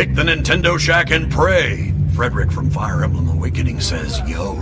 Pick the Nintendo Shack and pray. Frederick from Fire Emblem Awakening says, yo.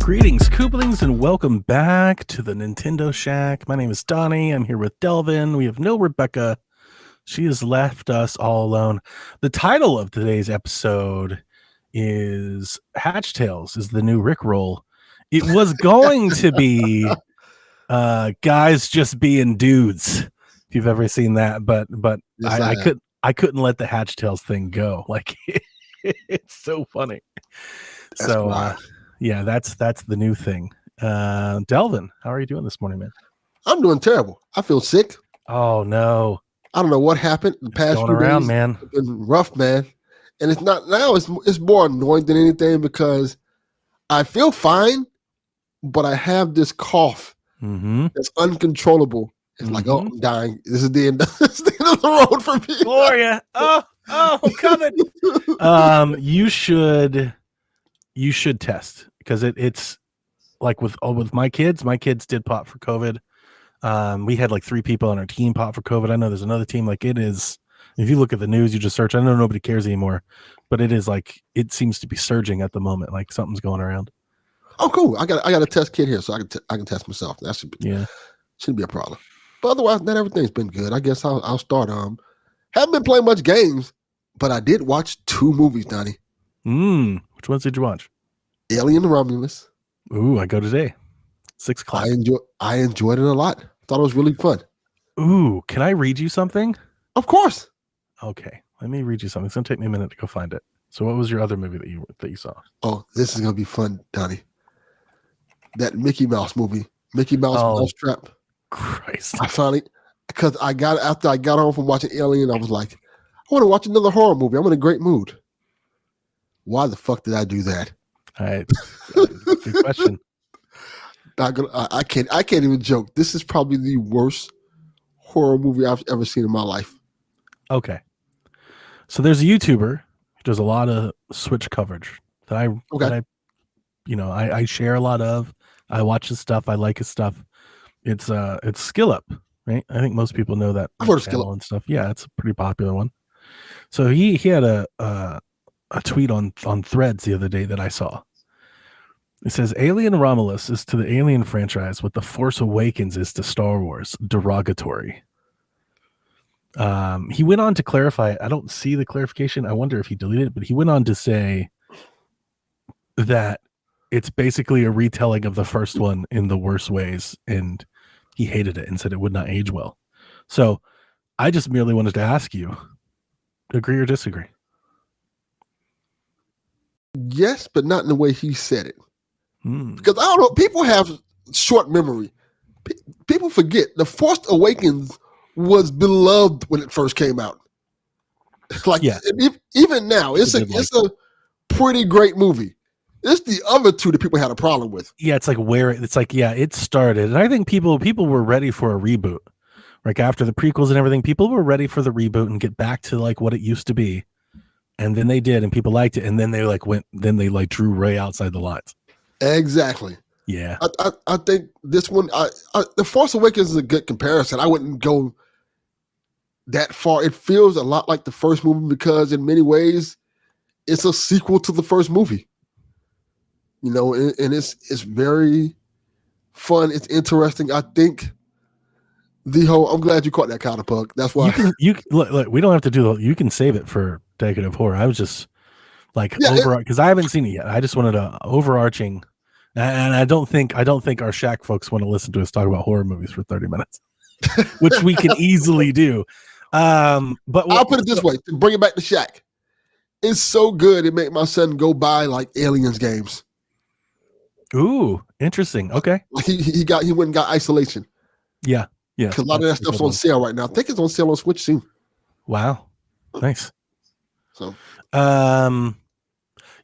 Greetings, Kooplings, and welcome back to the Nintendo Shack. My name is Donnie. I'm here with Delvin. We have no Rebecca. She has left us all alone. The title of today's episode is Hatch Tales is the new Rickroll. It was going to be guys just being dudes, if you've ever seen that, but yes, I couldn't let the Hatch Tales thing go. Like it's so funny. Yeah, that's the new thing. Delvin, how are you doing this morning, man? I'm doing terrible. I feel sick. Oh no. I don't know what happened. The past few days man. It's been rough, man. And it's not now, it's more annoying than anything because I feel fine, but I have this cough that's uncontrollable. It's like, oh, I'm dying. This is the end of the road for me. Gloria. Oh, I'm coming. You should test because it's like with my kids did pop for COVID. We had like 3 people on our team pop for COVID. I know there's another team. Like it is, if you look at the news, you just search. I know nobody cares anymore, but it is like, it seems to be surging at the moment. Like something's going around. Oh, cool. I got a test kit here so I can test myself. That shouldn't be a problem. But otherwise, not everything's been good. I guess I'll start. Haven't been playing much games, but I did watch 2 movies, Donnie. Which ones did you watch? Alien and Romulus. Ooh, I go today. 6 o'clock. I enjoyed it a lot. Thought it was really fun. Ooh, can I read you something? Of course. Okay, let me read you something. It's gonna take me a minute to go find it. So, what was your other movie that you saw? Oh, this is gonna be fun, Donnie. That Mickey Mouse movie, Mickey Mouse Mousetrap. Christ! I finally, because after I got home from watching Alien, I was like, I want to watch another horror movie. I'm in a great mood. Why the fuck did I do that? Good question. I can't even joke. This is probably the worst horror movie I've ever seen in my life. Okay. So there's a YouTuber who does a lot of Switch coverage that I share a lot of. I watch his stuff. I like his stuff. It's Skill Up, right? I think most people know that. I've heard of Skill Up and stuff. Yeah, it's a pretty popular one. So he had a tweet on Threads the other day that I saw. It says, Alien Romulus is to the Alien franchise what The Force Awakens is to Star Wars, derogatory. He went on to clarify it. I don't see the clarification. I wonder if he deleted it, but he went on to say that it's basically a retelling of the first one in the worst ways, and he hated it and said it would not age well. So I just merely wanted to ask you, agree or disagree? Yes, but not in the way he said it. Because I don't know, people have short memory. People forget The Force Awakens was beloved when it first came out. Like, yeah. Even now, it's a pretty great movie. It's the other 2 that people had a problem with. Yeah, it started, and I think people were ready for a reboot. Like after the prequels and everything, people were ready for the reboot and get back to like what it used to be. And then they did, and people liked it, and then they drew Ray outside the lines. Exactly. Yeah. I think this one, The Force Awakens is a good comparison. I wouldn't go that far. It feels a lot like the first movie because in many ways it's a sequel to the first movie. You know, and it's very fun. It's interesting. I think I'm glad you caught that counter pug. That's why you look, we don't have to do you can save it for Decade of Horror. I was just like because I haven't seen it yet. I just wanted a overarching, and I don't think our Shack folks want to listen to us talk about horror movies for 30 minutes, which we can easily do. But I'll put it this way to bring it back to Shack. It's so good it made my son go buy like Aliens games. Ooh, interesting. Okay. Like he went and got Isolation. Yeah. Yeah. Because a lot of that stuff's on sale right now. I think it's on sale on Switch soon. Wow. Nice. So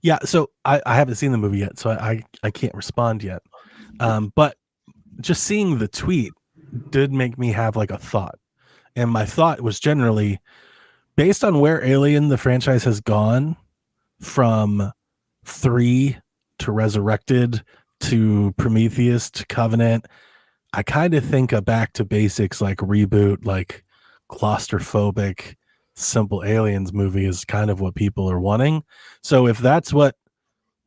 yeah, so I haven't seen the movie yet, so I can't respond yet. But just seeing the tweet did make me have like a thought. And my thought was generally based on where Alien, the franchise, has gone from 3 to Resurrected to Prometheus to Covenant. I kind of think a back to basics, like reboot, like claustrophobic, simple Aliens movie is kind of what people are wanting. So if that's what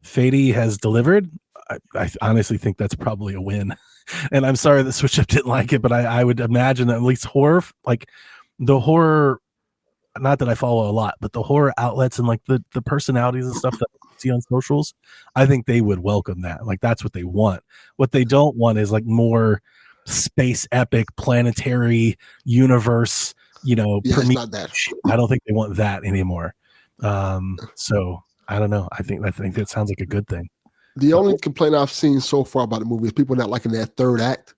Fady has delivered, I honestly think that's probably a win. And I'm sorry that Switch Up didn't like it, but I would imagine that at least horror, like the horror, not that I follow a lot, but the horror outlets and like the personalities and stuff that I see on socials, I think they would welcome that. Like that's what they want. What they don't want is like more space epic, planetary universe, Yeah, it's not that. I don't think they want that anymore. So I don't know. I think that sounds like a good thing. The only complaint I've seen so far about the movie is people not liking that third act.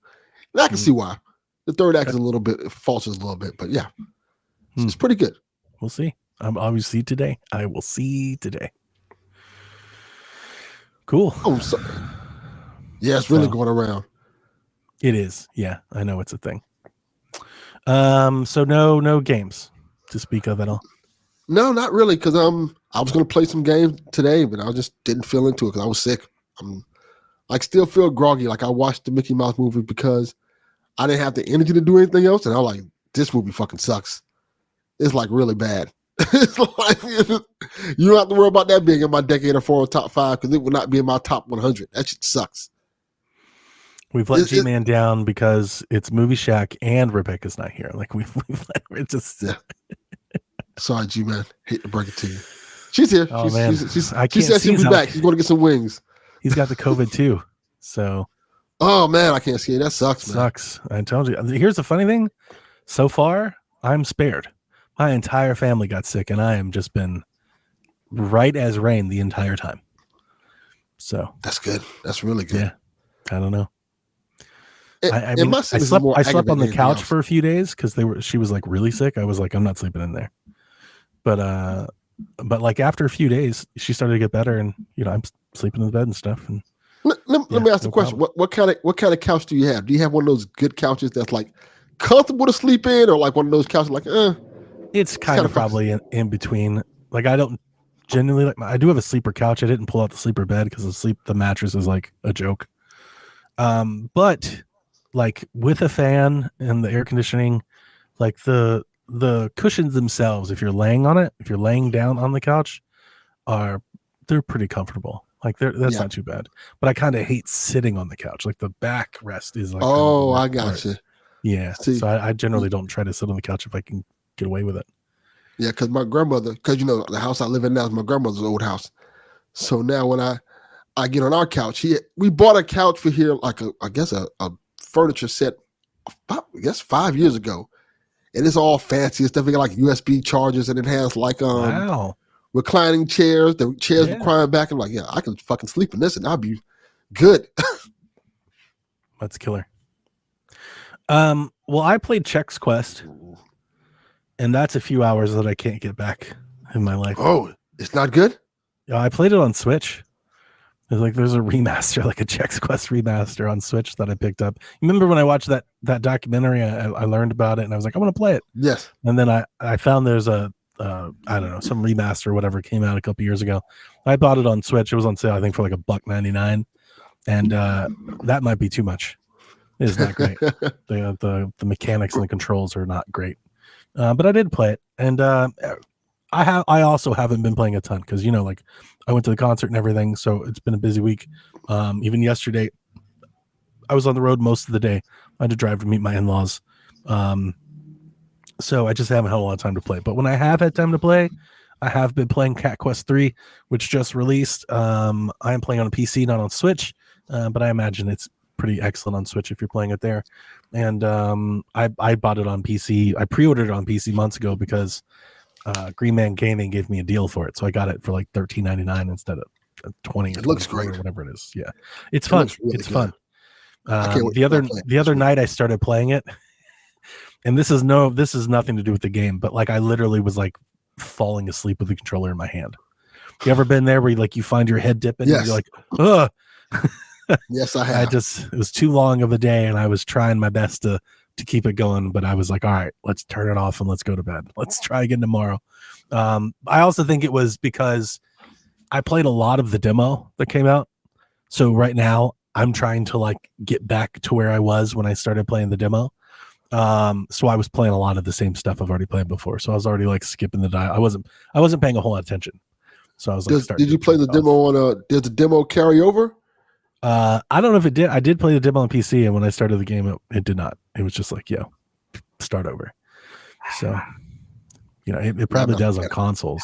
And I can see why. The third act is a little bit, it falters a little bit, but yeah, it's pretty good. We'll see. I will see today. I will see today. Cool. Oh, yeah, it's really going around. It is. Yeah, I know it's a thing. So no games to speak of at all. No, not really, because I was going to play some games today, but I just didn't feel into it because I was sick. I'm like still feel groggy. Like I watched the Mickey Mouse movie because I didn't have the energy to do anything else, and I was like, this movie fucking sucks. It's like really bad. It's like you don't have to worry about that being in my Decade of Horror top 5 because it would not be in my top 100. That shit sucks. We've let G-Man down because it's Movie Shack and Rebecca's not here. Like we've let her just. Yeah. Sorry, G-Man. Hate to break it to you. She's here. Oh, man. She said she'll be back. She's going to get some wings. He's got the COVID too. So. Oh, man, I can't see it. That sucks, man. Sucks. I told you. Here's the funny thing. So far, I'm spared. My entire family got sick, and I am just been right as rain the entire time. So. That's good. That's really good. Yeah. I don't know. I slept on the couch for a few days because she was like really sick. I was like, I'm not sleeping in there. But like after a few days, she started to get better, and I'm sleeping in the bed and stuff. And let me ask the question: what kind of couch do you have? Do you have one of those good couches that's like comfortable to sleep in, or like one of those couches like It's kind of probably in between. Like I don't genuinely like. I do have a sleeper couch. I didn't pull out the sleeper bed because the mattress is like a joke. But like with a fan and the air conditioning, like the cushions themselves, if you're laying down on the couch, they're pretty comfortable. Like that's not too bad. But I kind of hate sitting on the couch. Like the back rest is like. Oh, I got you. Yeah. See, so I generally don't try to sit on the couch if I can get away with it. Yeah, because my grandmother, the house I live in now is my grandmother's old house. So now when I get on our couch, we bought a couch for here, like a furniture set, I guess 5 years ago. And it's all fancy and stuff. It got like USB chargers, and it has like reclining chairs. The chairs recline back. I'm like, yeah, I can fucking sleep in this, and I'll be good. That's killer. Well, I played Chex Quest, and that's a few hours that I can't get back in my life. Oh, it's not good? Yeah, I played it on Switch. There's a remaster, like a Chex Quest remaster on Switch that I picked up. You remember when I watched that documentary? I learned about it, and I was like, I want to play it. Yes. And then I found there's a I don't know, some remaster or whatever came out a couple years ago. I bought it on Switch. It was on sale, I think, for like $1.99, and that might be too much. It's not great. The mechanics and the controls are not great. But I did play it, and I also haven't been playing a ton because like I went to the concert and everything, so it's been a busy week. Even yesterday, I was on the road most of the day. I had to drive to meet my in-laws, so I just haven't had a lot of time to play. But when I have had time to play, I have been playing Cat Quest 3, which just released. I am playing on a PC, not on Switch, but I imagine it's pretty excellent on Switch if you're playing it there. And I bought it on PC. I pre-ordered it on PC months ago because Green Man Gaming gave me a deal for it, so I got it for like $13.99 instead of $20. It looks great, or whatever it is. Yeah, it's fun. It's fun. The other night I started playing it, and this is nothing to do with the game, but like I literally was like falling asleep with the controller in my hand. You ever been there where you find your head dipping? Yes. And you're like, ugh. Yes, I have. It was too long of a day, and I was trying my best to keep it going, but I was like, all right, let's turn it off and let's go to bed. Let's try again tomorrow. I also think it was because I played a lot of the demo that came out. So right now I'm trying to like get back to where I was when I started playing the demo. So I was playing a lot of the same stuff I've already played before. So I was already like skipping the dial. I wasn't paying a whole lot of attention. So I was like, Did you play the demo on did the demo carry over? I don't know if it did. I did play the demo on PC, and when I started the game, it did not. It was just like, yo, start over. So, it probably does on consoles.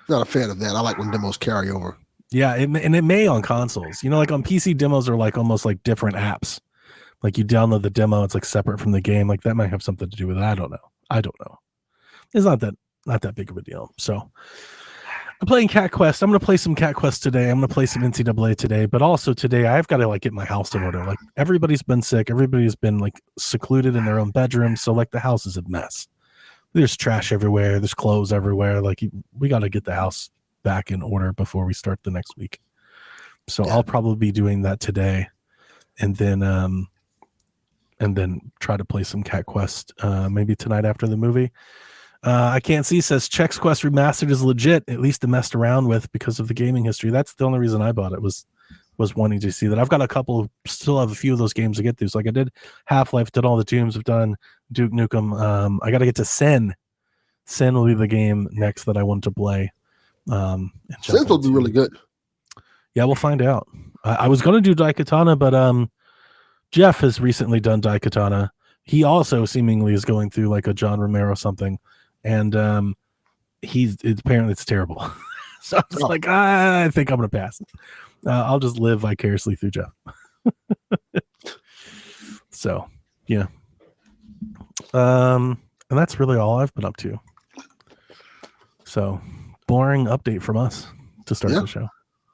Not a fan of that. I like when demos carry over. Yeah, and it may on consoles. Like on PC, demos are like almost like different apps. Like you download the demo, it's like separate from the game. Like that might have something to do with it. I don't know. It's not that big of a deal. So I'm playing Cat Quest. I'm going to play some Cat Quest today. I'm going to play some NCAA today, but also today I've got to like get my house in order. Like everybody's been sick. Everybody's been like secluded in their own bedroom. So like the house is a mess. There's trash everywhere. There's clothes everywhere. Like we got to get the house back in order before we start the next week. So I'll probably be doing that today, and then try to play some Cat Quest maybe tonight after the movie. I Can't See says Chex Quest Remastered is legit, at least to messed around with because of the gaming history. That's the only reason I bought it was wanting to see that. I've got still have a few of those games to get through. So like I did Half-Life, did all the Tombs, I've done Duke Nukem. I got to get to Sin. Sin will be the game next that I want to play. Sin will be really good. Yeah, we'll find out. I was going to do Daikatana, but Jeff has recently done Daikatana. He also seemingly is going through like a John Romero something. And apparently it's terrible. So I was like, I think I'm going to pass. I'll just live vicariously through Jeff. So, yeah. And that's really all I've been up to. So, boring update from us to start the show.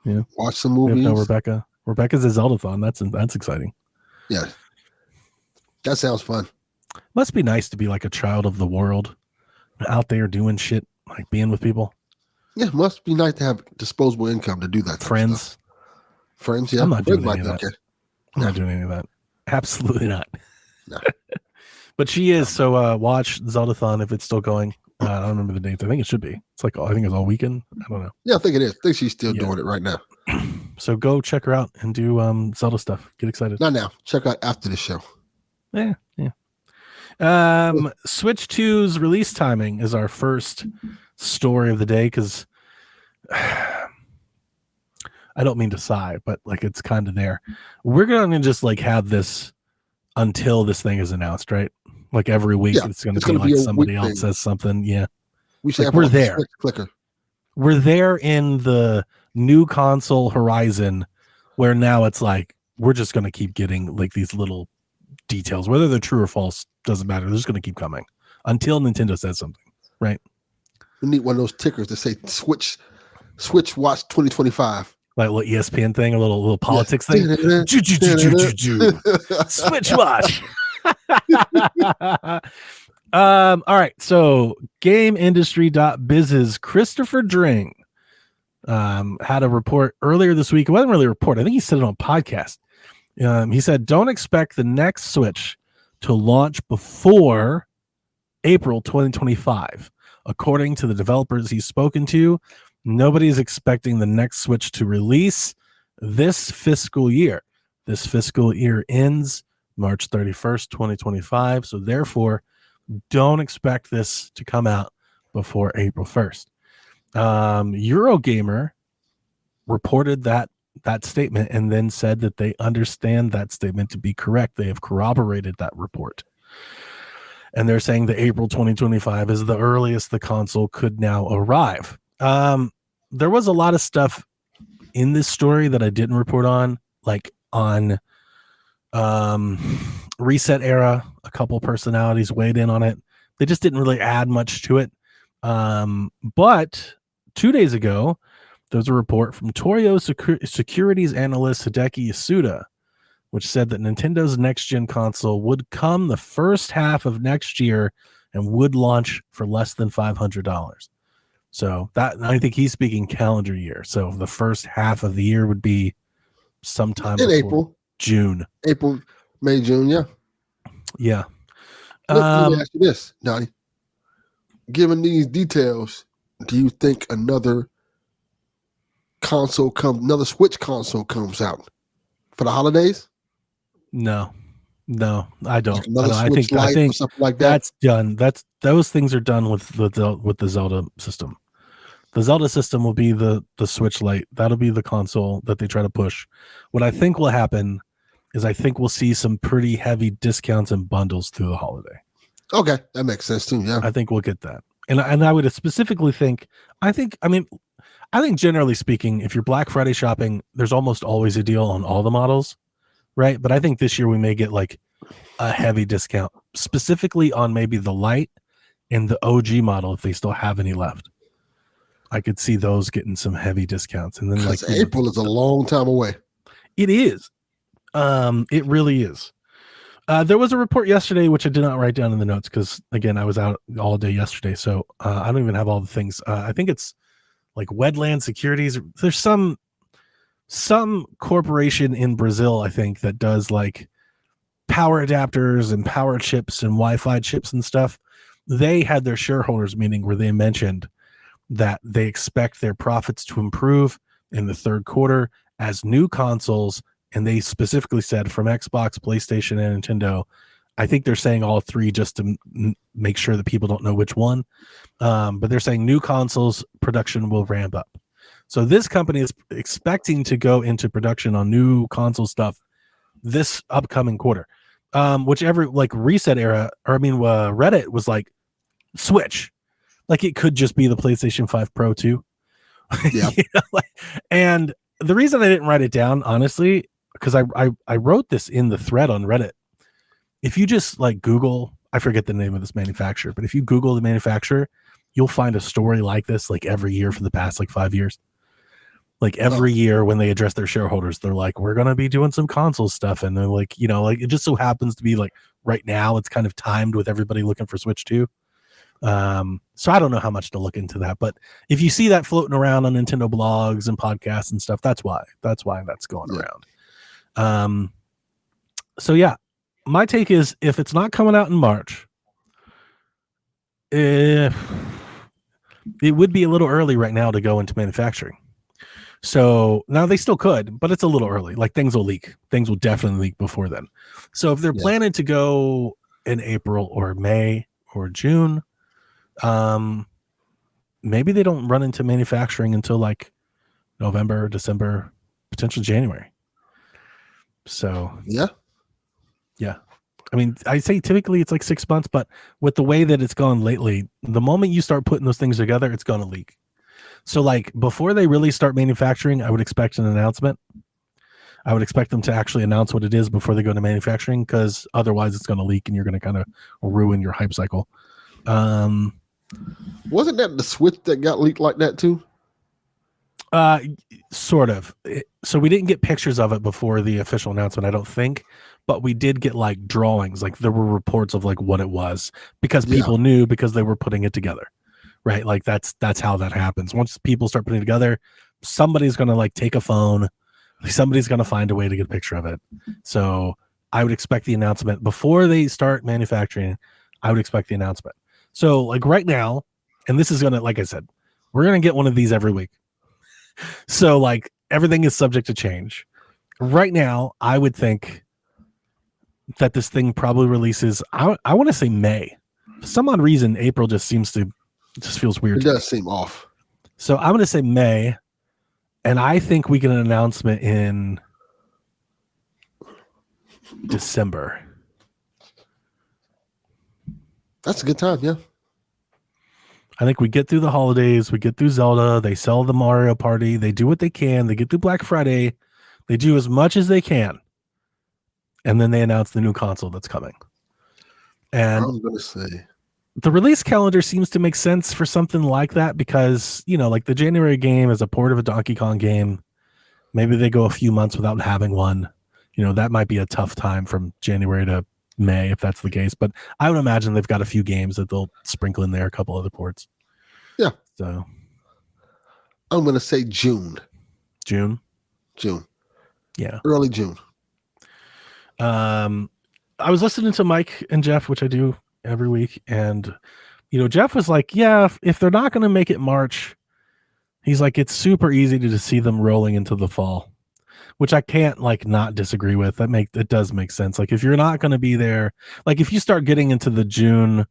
Yeah. Watch some movies. We have no Rebecca. Rebecca's a Zeldathon. That's exciting. Yeah. That sounds fun. Must be nice to be like a child of the world, out there doing shit, like being with people. Yeah, it must be nice to have disposable income to do that. Friends. Friends, yeah. I'm not doing any of that. Okay. I'm not doing any of that. Absolutely not. No. But she is, so watch Zeldathon if it's still going. I don't remember the dates. I think it should be. It's like, I think it's all weekend. I don't know. Yeah, I think it is. I think she's still doing it right now. So go check her out and do Zelda stuff. Get excited. Not now. Check out after the show. Yeah. Switch 2's release timing is our first story of the day, because I don't mean to sigh, but like it's kind of there. We're going to just like have this until this thing is announced, right? Like every week it's going to be like somebody else says something. Yeah. We should like we're there. Clicker. We're there in the new console horizon where now it's like we're just going to keep getting like these little details, whether they're true or false doesn't matter. They're just going to keep coming until Nintendo says something, right? We need one of those tickers to say Switch Watch 2025, like a little ESPN thing, a little politics thing. Switch Watch. All right, so GameIndustry.biz's Christopher Dring had a report earlier this week. It wasn't really a report. I think he said it on podcast. He said, don't expect the next Switch to launch before April 2025. According to the developers he's spoken to, nobody's expecting the next Switch to release this fiscal year. This fiscal year ends March 31st, 2025. So therefore, don't expect this to come out before April 1st. Eurogamer reported that statement and then said that they understand that statement to be correct. They have corroborated that report. And they're saying that April 2025 is the earliest the console could now arrive. There was a lot of stuff in this story that I didn't report on, like on Reset Era, a couple personalities weighed in on it. They just didn't really add much to it. But 2 days ago, there was a report from Toyo securities analyst Hideki Yasuda, which said that Nintendo's next-gen console would come the first half of next year and would launch for less than $500. So that, I think he's speaking calendar year. So the first half of the year would be sometime In before April, June. May, June. Yeah. Yeah. Let me ask you this, Donnie. Given these details, do you think another Switch console comes out for the holidays? No, I don't. Like another I Switch think Lite or something like that? that's done. Those things are done with the Zelda system. The Zelda system will be the Switch Lite. That'll be the console that they try to push. What I think will happen is I think we'll see some pretty heavy discounts and bundles through the holiday. Okay, that makes sense too. Yeah, I think we'll get that. And I would specifically think, I think generally speaking, if you're Black Friday shopping, there's almost always a deal on all the models, right? But I think this year we may get like a heavy discount, specifically on maybe the Lite and the OG model if they still have any left. I could see those getting some heavy discounts. And then like April is a long time away. It is. It really is. There was a report yesterday, which I did not write down in the notes because, again, I was out all day yesterday. So I don't even have all the things. I think it's like Wedland Securities. There's some corporation in Brazil, I think, that does like power adapters and power chips and Wi-Fi chips and stuff. They had their shareholders meeting where they mentioned that they expect their profits to improve in the third quarter as new consoles, and they specifically said from Xbox, PlayStation, and Nintendo. I think they're saying all three just to make sure that people don't know which one. But they're saying new consoles production will ramp up. So this company is expecting to go into production on new console stuff this upcoming quarter. Whichever like reset era, Reddit was like Switch. Like it could just be the PlayStation 5 Pro too. Yeah. And the reason I didn't write it down, honestly, because I wrote this in the thread on Reddit. If you just like Google, I forget the name of this manufacturer, but if you Google the manufacturer, you'll find a story like this like every year for the past like 5 years. Like every year when they address their shareholders, they're like, we're going to be doing some console stuff. And they're like, like it just so happens to be like right now it's kind of timed with everybody looking for Switch 2. So I don't know how much to look into that, but if you see that floating around on Nintendo blogs and podcasts and stuff, that's why that's going around. So yeah, my take is if it's not coming out in March, it would be a little early right now to go into manufacturing. So now they still could, but it's a little early. Like things will leak. Things will definitely leak before then. So if they're planning to go in April or May or June, maybe they don't run into manufacturing until like November, December, potentially January. So yeah. I mean, I say typically it's like 6 months, but with the way that it's gone lately, the moment you start putting those things together, it's going to leak. So like before they really start manufacturing, I would expect an announcement. I would expect them to actually announce what it is before they go to manufacturing, because otherwise it's going to leak and you're going to kind of ruin your hype cycle. Wasn't that the Switch that got leaked like that too? Sort of. So we didn't get pictures of it before the official announcement, I don't think, but we did get like drawings. Like there were reports of like what it was because people knew because they were putting it together, right? Like that's how that happens. Once people start putting it together, somebody's going to like take a phone. Somebody's going to find a way to get a picture of it. So I would expect the announcement before they start manufacturing. I would expect the announcement. So like right now, and this is going to, like I said, we're going to get one of these every week. So like everything is subject to change. Right now, I would think that this thing probably releases, I want to say May. For some odd reason, April just feels weird. It does seem off. So I'm going to say May, and I think we get an announcement in December. That's a good time, yeah. I think we get through the holidays, we get through Zelda, they sell the Mario Party, they do what they can, they get through Black Friday, they do as much as they can, and then they announce the new console that's coming. And I'm going to say the release calendar seems to make sense for something like that because, like the January game is a port of a Donkey Kong game. Maybe they go a few months without having one. That might be a tough time from January to May if that's the case, but I would imagine they've got a few games that they'll sprinkle in there, a couple other ports. Yeah. So I'm going to say June. June. Yeah. Early June. I was listening to Mike and Jeff, which I do every week, and Jeff was like, "Yeah, if they're not going to make it March, he's like, it's super easy to just see them rolling into the fall," which I can't like not disagree with. It does make sense. Like if you're not going to be there, like if you start getting into the June,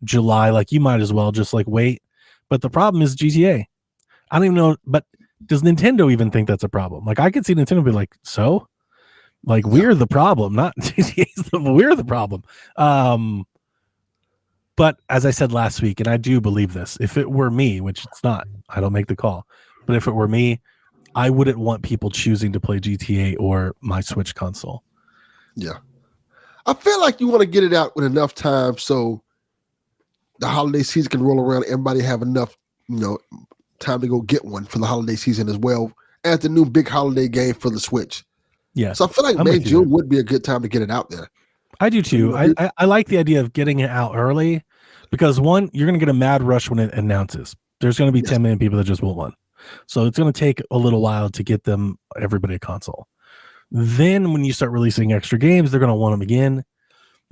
July, like you might as well just like wait. But the problem is GTA. I don't even know, but does Nintendo even think that's a problem? Like I could see Nintendo be like, so like we're the problem, not GTA's we're the problem. But as I said last week, and I do believe this, if it were me, which it's not, I don't make the call, but if it were me, I wouldn't want people choosing to play GTA or my Switch console. Yeah. I feel like you want to get it out with enough time so the holiday season can roll around. Everybody have enough, time to go get one for the holiday season as well as the new big holiday game for the Switch. Yeah. So I feel like May, June would be a good time to get it out there. I do too. I like the idea of getting it out early because one, you're going to get a mad rush when it announces. There's going to be 10 million people that just want one. So it's going to take a little while to get everybody a console. Then when you start releasing extra games, they're going to want them again.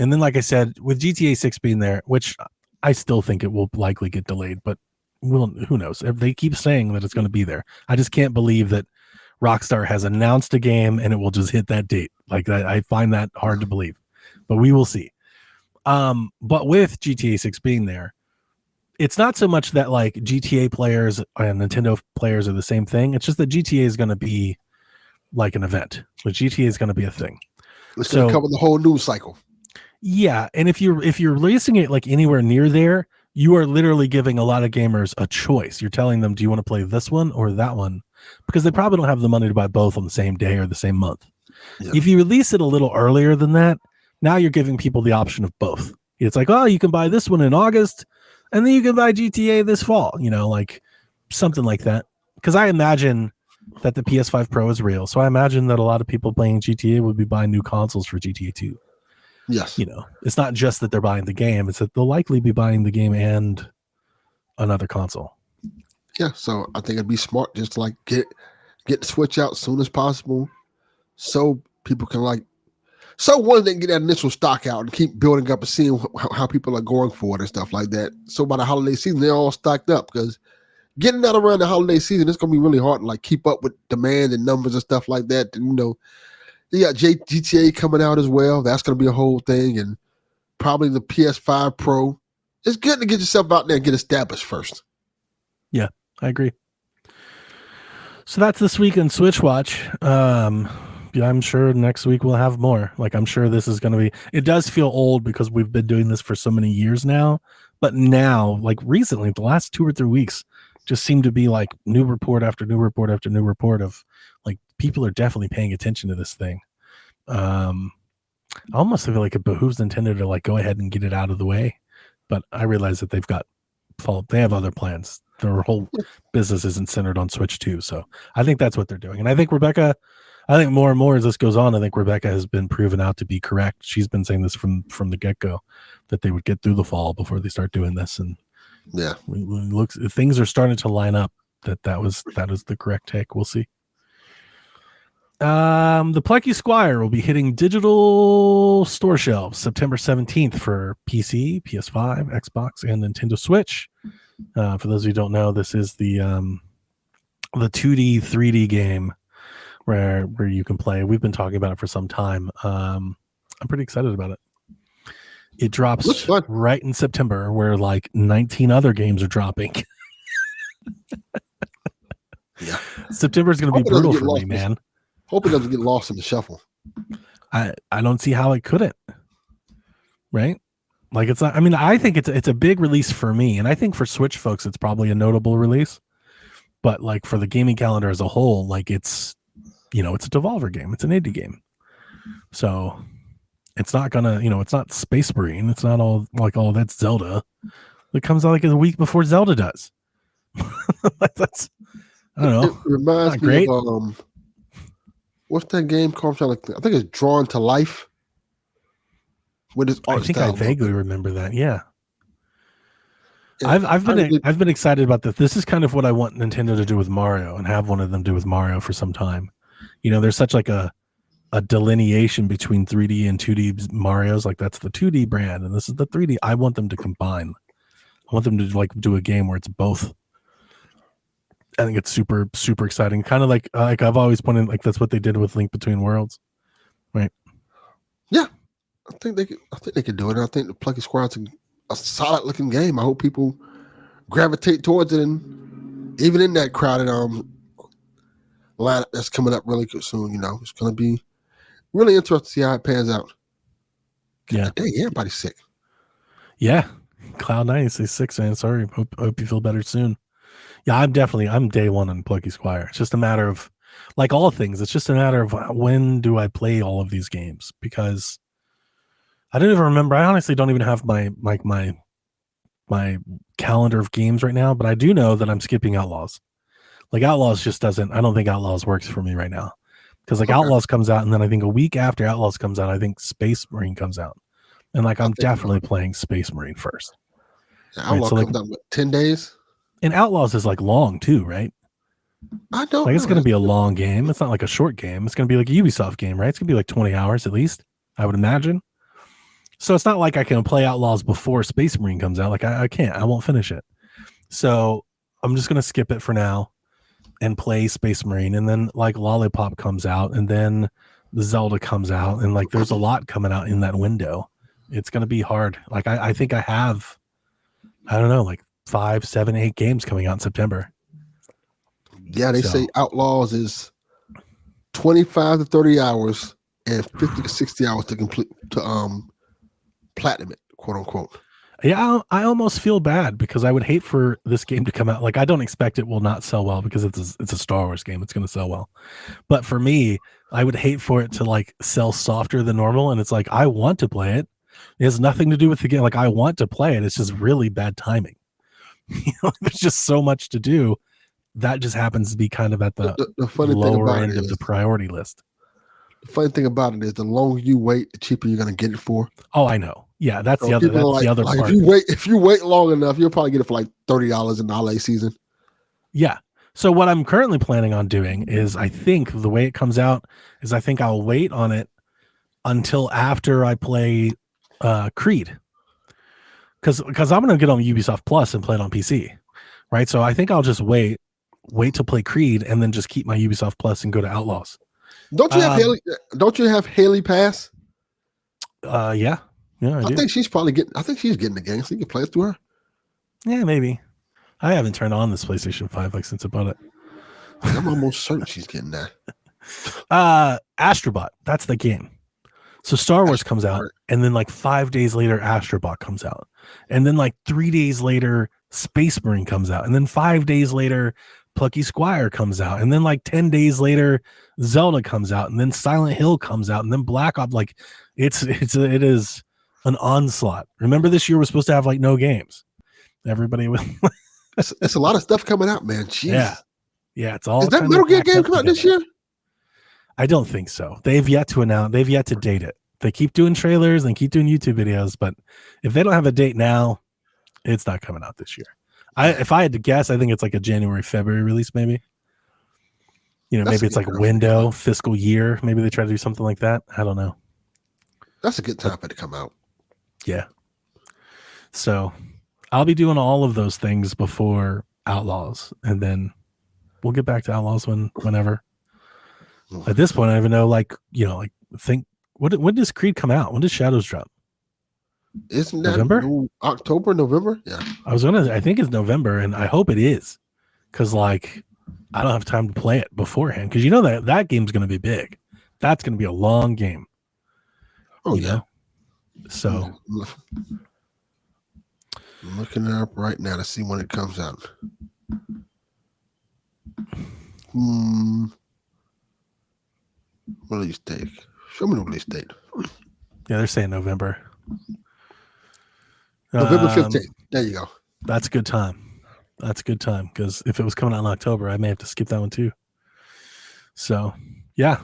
And then, like I said, with GTA 6 being there, which I still think it will likely get delayed, but who knows? They keep saying that it's going to be there. I just can't believe that Rockstar has announced a game and it will just hit that date. Like I find that hard to believe, but we will see. But with GTA 6 being there, it's not so much that like GTA players and Nintendo players are the same thing. It's just that GTA is going to be like an event. But GTA is going to be a thing. It's going to cover the whole news cycle. Yeah, and if you're releasing it like anywhere near there, you are literally giving a lot of gamers a choice. You're telling them, do you want to play this one or that one? Because they probably don't have the money to buy both on the same day or the same month. Yeah. If you release it a little earlier than that, now you're giving people the option of both. It's like, oh, you can buy this one in August, and then you can buy GTA this fall, like something like that. Because I imagine that the PS5 Pro is real. So I imagine that a lot of people playing GTA would be buying new consoles for GTA 2. Yes. It's not just that they're buying the game, it's that they'll likely be buying the game and another console. Yeah, so I think it'd be smart just to like get the Switch out as soon as possible so people can one, they can get that initial stock out and keep building up and seeing how people are going for it and stuff like that. So by the holiday season, they're all stocked up because getting out around the holiday season, it's going to be really hard to like keep up with demand and numbers and stuff like that. And, you got GTA coming out as well. That's going to be a whole thing. And probably the PS5 Pro. It's good to get yourself out there and get established first. Yeah, I agree. So that's this week in Switch Watch. I'm sure next week we'll have more. Like, I'm sure this is going to be, it does feel old because we've been doing this for so many years now. But now, like recently, the last 2 or 3 weeks just seem to be like new report after new report after new report of like people are definitely paying attention to this thing. I almost feel like it behooves Nintendo to like go ahead and get it out of the way. But I realize that they have other plans. Their whole business isn't centered on Switch 2. So I think that's what they're doing. And I think more and more as this goes on, I think Rebecca has been proven out to be correct. She's been saying this from the get-go that they would get through the fall before they start doing this. And yeah, things are starting to line up that was the correct take. We'll see. The Plucky Squire will be hitting digital store shelves September 17th for PC, PS5, Xbox, and Nintendo Switch. For those who don't know, this is the 2D, 3D game where you can play. We've been talking about it for some time. I'm pretty excited about it. It drops right in September where like 19 other games are dropping. Yeah. September is going to be brutal for me, man. Hope it doesn't get lost in the shuffle. I don't see how it couldn't. Right? Like it's not, I mean, I think it's a big release for me, and I think for Switch folks it's probably a notable release. But like for the gaming calendar as a whole, like it's it's a Devolver game, it's an indie game. So it's not gonna, it's not Space Marine, it's not all that's Zelda. It comes out like a week before Zelda does. That's, I don't know. It reminds me of what's that game called? I think it's Drawn to Life. With its art I think style. I vaguely remember that. Yeah. I've been excited about this. This is kind of what I want Nintendo to do with Mario and have one of them do with Mario for some time. There's such like a delineation between 3D and 2D Marios. Like that's the 2D brand and this is the 3D. I want them to combine. I want them to like do a game where it's both. I think it's super, super exciting. Kind of like I've always pointed, like that's what they did with Link Between Worlds, right? Yeah, I think they could do it. I think the Plucky Squad's a solid looking game. I hope people gravitate towards it, and even in that crowded lineup that's coming up really soon, it's going to be really interesting to see how it pans out. Yeah, dang, everybody's sick. Yeah, Cloud9 is 6, man. Sorry, hope you feel better soon. Yeah, I'm day one on Plucky Squire. It's just a matter of, like all things, it's just a matter of when do I play all of these games, because I don't even remember. I honestly don't even have my calendar of games right now, but I do know that I'm skipping Outlaws. Like Outlaws just doesn't, I don't think Outlaws works for me right now. Because Outlaws comes out, and then I think a week after Outlaws comes out, I think Space Marine comes out. And I'm definitely playing Space Marine first. Outlaw comes out, 10 days? And Outlaws is like long too, right? I don't know. It's going to be a long game. It's not like a short game. It's going to be like a Ubisoft game, right? It's going to be like 20 hours at least, I would imagine. So it's not like I can play Outlaws before Space Marine comes out. Like I can't. I won't finish it. So I'm just going to skip it for now and play Space Marine. And then like Lollipop comes out, and then the Zelda comes out, and like there's a lot coming out in that window. It's going to be hard. Like I think I have, I don't know, like 5, 7, 8 games coming out in September. Yeah, they say Outlaws is 25 to 30 hours and 50 to 60 hours to complete, to platinum it, quote unquote. Yeah, I almost feel bad because I would hate for this game to come out. Like I don't expect it will not sell well because it's a Star Wars game. It's going to sell well. But for me, I would hate for it to like sell softer than normal. And it's like, I want to play it. It has nothing to do with the game. Like I want to play it. It's just really bad timing. There's just so much to do. That just happens to be kind of at the funny lower end of the priority list. The funny thing about it is the longer you wait, the cheaper you're going to get it for. Oh, I know. Yeah, that's the other part. If you wait long enough, you'll probably get it for like $30 in the holiday season. Yeah. So what I'm currently planning on doing is, I think the way it comes out is, I think I'll wait on it until after I play Creed, because I'm going to get on Ubisoft Plus and play it on PC, right? So I think I'll just wait to play Creed and then just keep my Ubisoft Plus and go to Outlaws. Don't you have Haley? Don't you have Haley Pass? Yeah, I do. think she's getting the game, so you can play it through her. Yeah, maybe. I haven't turned on this PlayStation 5 like since I bought it. I'm almost certain she's getting that. Astrobot, that's the game. So Star Wars comes out, and then like 5 days later, Astrobot comes out, and then like 3 days later, Space Marine comes out, and then 5 days later, Plucky Squire comes out, and then like 10 days later, Zelda comes out, and then Silent Hill comes out, and then Black Ops. Like it is an onslaught. Remember, this year was supposed to have like no games. Everybody was. It's a lot of stuff coming out, man. Jeez. Yeah. It's all. Is that Metal Gear game coming out this year? I don't think so. They've yet to announce. They've yet to date it. They keep doing trailers and keep doing YouTube videos, but if they don't have a date now, it's not coming out this year. If I had to guess, I think it's like a January, February release, maybe. Maybe it's like window, fiscal year. Maybe they try to do something like that. I don't know. That's a good time for it to come out. Yeah. So I'll be doing all of those things before Outlaws, and then we'll get back to Outlaws whenever. At this point, I don't even know, think when does Creed come out? When does Shadows drop? Isn't that November? October, November? Yeah. I think it's November, and I hope it is, because like I don't have time to play it beforehand, because that game's going to be big. That's going to be a long game. Oh yeah. So I'm looking it up right now to see when it comes out. Release date. Show me the release date. Yeah, they're saying November. November 15th. There you go. That's a good time. Because if it was coming out in October, I may have to skip that one too. So, yeah,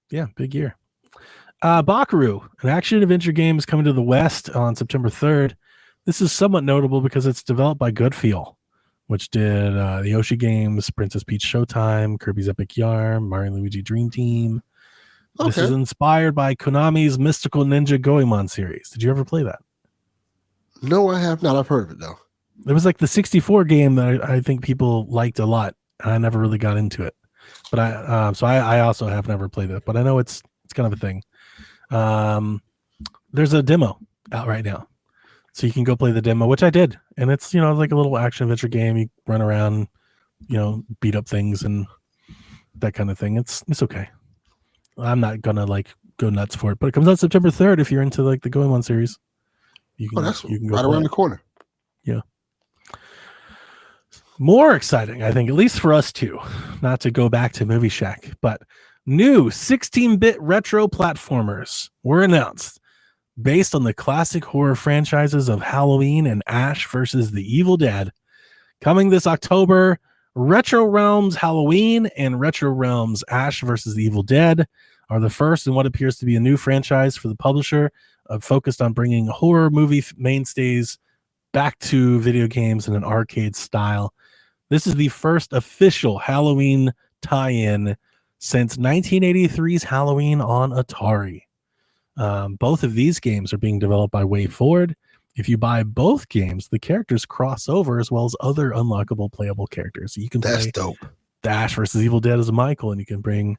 big year. Bakaru, an action adventure game, is coming to the West on September 3rd. This is somewhat notable because it's developed by Goodfeel, which did the Yoshi games, Princess Peach Showtime, Kirby's Epic Yarn, Mario and Luigi Dream Team. This is inspired by Konami's Mystical Ninja Goemon series. Did you ever play that? No, I have not. I've heard of it though. It was like the 64 game that I think people liked a lot, and I never really got into it. But I also have never played it, but I know it's kind of a thing. There's a demo out right now, so you can go play the demo, which I did, and it's like a little action adventure game. You run around, beat up things and that kind of thing. It's okay. I'm not gonna go nuts for it, but it comes out September 3rd. If you're into the Goemon series, you can go right around the corner. Yeah. More exciting, I think, at least for us too, not to go back to Movie Shack, but new 16-bit retro platformers were announced based on the classic horror franchises of Halloween and Ash versus the Evil Dead. Coming this October, Retro Realms Halloween and Retro Realms Ash versus the Evil Dead are the first in what appears to be a new franchise for the publisher, focused on bringing horror movie mainstays back to video games in an arcade style. This is the first official Halloween tie-in since 1983's Halloween on Atari. Both of these games are being developed by WayForward. If you buy both games, the characters cross over as well as other unlockable playable characters. So you can play dope. The Ash versus Evil Dead as Michael, and you can bring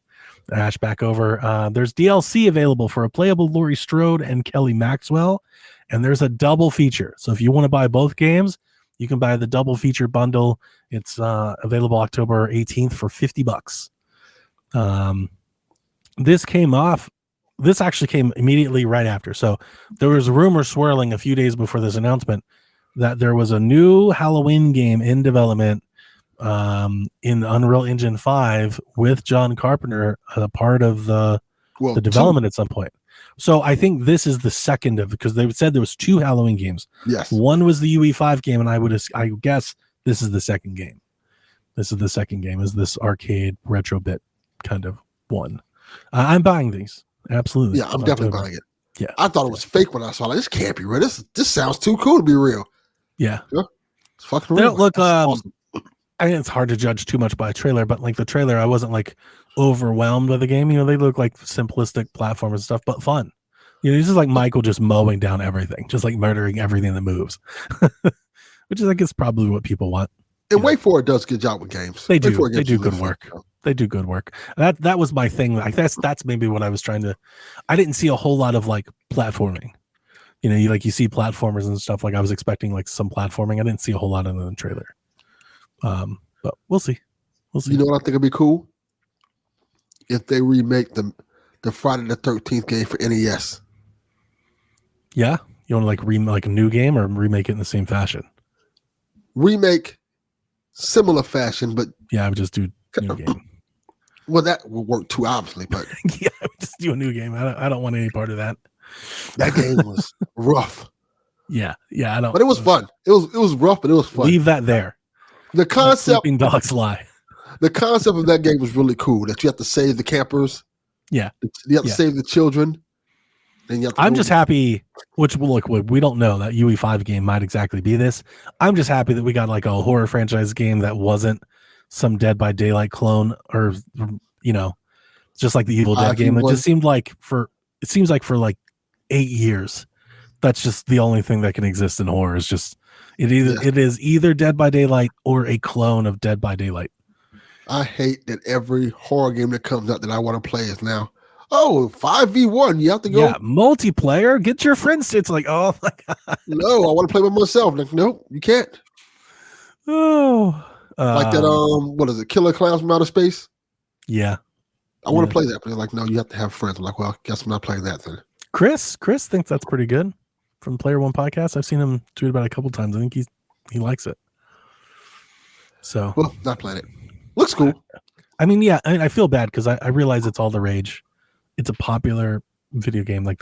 Ash back over. There's DLC available for a playable Laurie Strode and Kelly Maxwell, and there's a double feature. So if you want to buy both games, you can buy the double feature bundle. It's available October 18th for $50. This actually came immediately right after. So there was a rumor swirling a few days before this announcement that there was a new Halloween game in development in Unreal Engine 5 with John Carpenter, a part of the development at some point. So I think this is the second of, because they said there was 2 Halloween games. Yes. One was the UE5 game, and I guess this is the second game. This is the second game, is this arcade retro bit kind of one. I'm buying these. Absolutely. Yeah, I'm definitely buying it. Yeah. I thought it was fake when I saw it. This can't be real. This sounds too cool to be real. Yeah. It's fucking They real. don't look awesome. I think it's hard to judge too much by a trailer, but the trailer, I wasn't overwhelmed by the game. They look like simplistic platformers and stuff, but fun. This is Michael just mowing down everything, just murdering everything that moves, which is, I guess, probably what people want. And WayForward does a good job with games. They do good work. They do good work. That was my thing. That's maybe what I was trying to. I didn't see a whole lot of platforming. You see platformers and stuff. I was expecting some platforming. I didn't see a whole lot in the trailer. But we'll see. You know what I think would be cool? If they remake the Friday the 13th game for NES. Yeah, you want to remake a new game or remake it in the same fashion? Remake, similar fashion, but yeah, I would just do new game. Well, that will work too, obviously, but yeah, I would just do a new game. I don't want any part of that. That game was rough. Yeah, I don't. But it was fun. It was rough, but it was fun. Leave that there. The concept. Sleeping dogs lie. The concept of that game was really cool. That you have to save the campers. Yeah, you have to save the children. Then you have to I'm just happy. Which look, we don't know that UE5 game might exactly be this. I'm just happy that we got a horror franchise game that wasn't some Dead by Daylight clone, or just like the Evil Dead game. It just seemed it seems like for 8 years, that's just the only thing that can exist in horror. Is just it is either Dead by Daylight or a clone of Dead by Daylight. I hate that every horror game that comes out that I want to play is now 5v1. You have to go multiplayer. Get your friends. It's oh my god. No, I want to play by myself. Nope, you can't. Oh, that. What is it? Killer Clowns from Outer Space. Yeah, I want to play that, but they're no, you have to have friends. I'm well, I guess I'm not playing that then. Chris thinks that's pretty good from Player One Podcast. I've seen him tweet about it a couple times. I think he likes it. So, not playing it. Looks cool. I feel bad because I realize it's all the rage. It's a popular video game. I think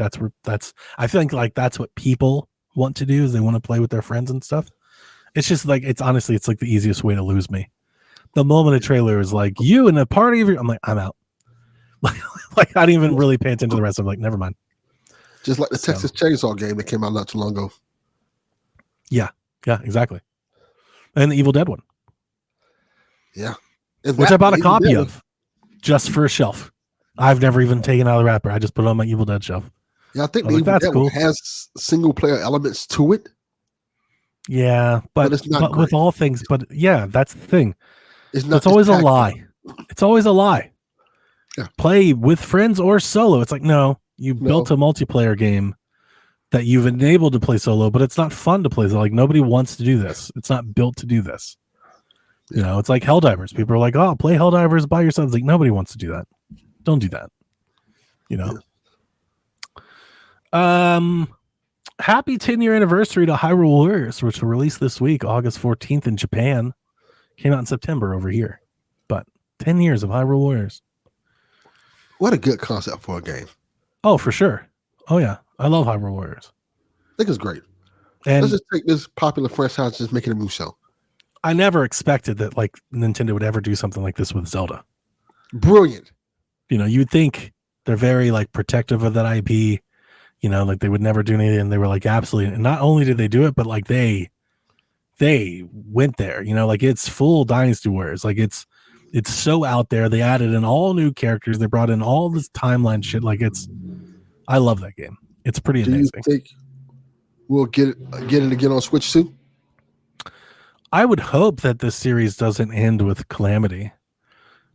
that's what people want to do, is they want to play with their friends and stuff. It's just it's honestly, it's the easiest way to lose me. The moment a trailer is you and a party of I'm I'm out. I didn't even really pay attention to the rest. I'm never mind. Just like the Texas Chainsaw game that came out not too long ago. Yeah, exactly. And the Evil Dead one. Yeah. And which I bought a even copy better of just for a shelf. I've never even taken out of the wrapper. I just put it on my Evil Dead shelf. Yeah, I think I the was like, Evil that's Dead cool. one has single player elements to it, Yeah, but it's not but with great. all things, but yeah, that's the thing. It's not. It's always a packed. lie. It's always a lie. Yeah. Play with friends or solo. It's like, no, you built a multiplayer game that you've enabled to play solo, but it's not fun to play. So like nobody wants to do this. It's not built to do this. Yeah. You know, it's like Helldivers. People are like, oh, play Helldivers by yourself. It's like nobody wants to do that. Don't do that. You know. Yeah. Happy 10-year anniversary to Hyrule Warriors, which will release this week, August 14th in Japan. Came out in September over here. But 10 years of Hyrule Warriors. What a good concept for a game. Oh, for sure. Oh, yeah. I love Hyrule Warriors. I think it's great. And let's just take this popular franchise and just make it a new show. I never expected that like Nintendo would ever do something like this with Zelda. Brilliant. You know, you'd think they're very like protective of that IP. You know, like they would never do anything. And they were like, absolutely. And not only did they do it, but like they went there. You know, like it's full Dynasty Warriors. Like it's so out there. They added in all new characters. They brought in all this timeline shit. Like I love that game. It's pretty amazing. Do you think we'll get it again on Switch too? I would hope that this series doesn't end with Calamity.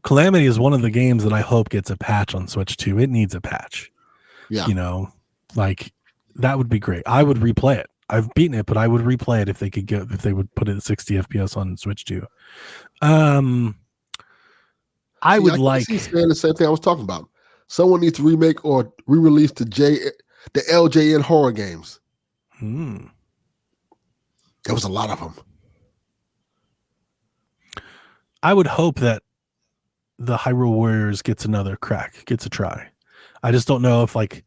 Calamity is one of the games that I hope gets a patch on Switch too. It needs a patch. Yeah. You know, like that would be great. I would replay it. I've beaten it, but I would replay it if they would put it at 60 FPS on Switch too. I would like saying the same thing I was talking about. Someone needs to remake or re-release the LJN horror games. There was a lot of them. I would hope that the Hyrule Warriors gets a try. I just don't know if like,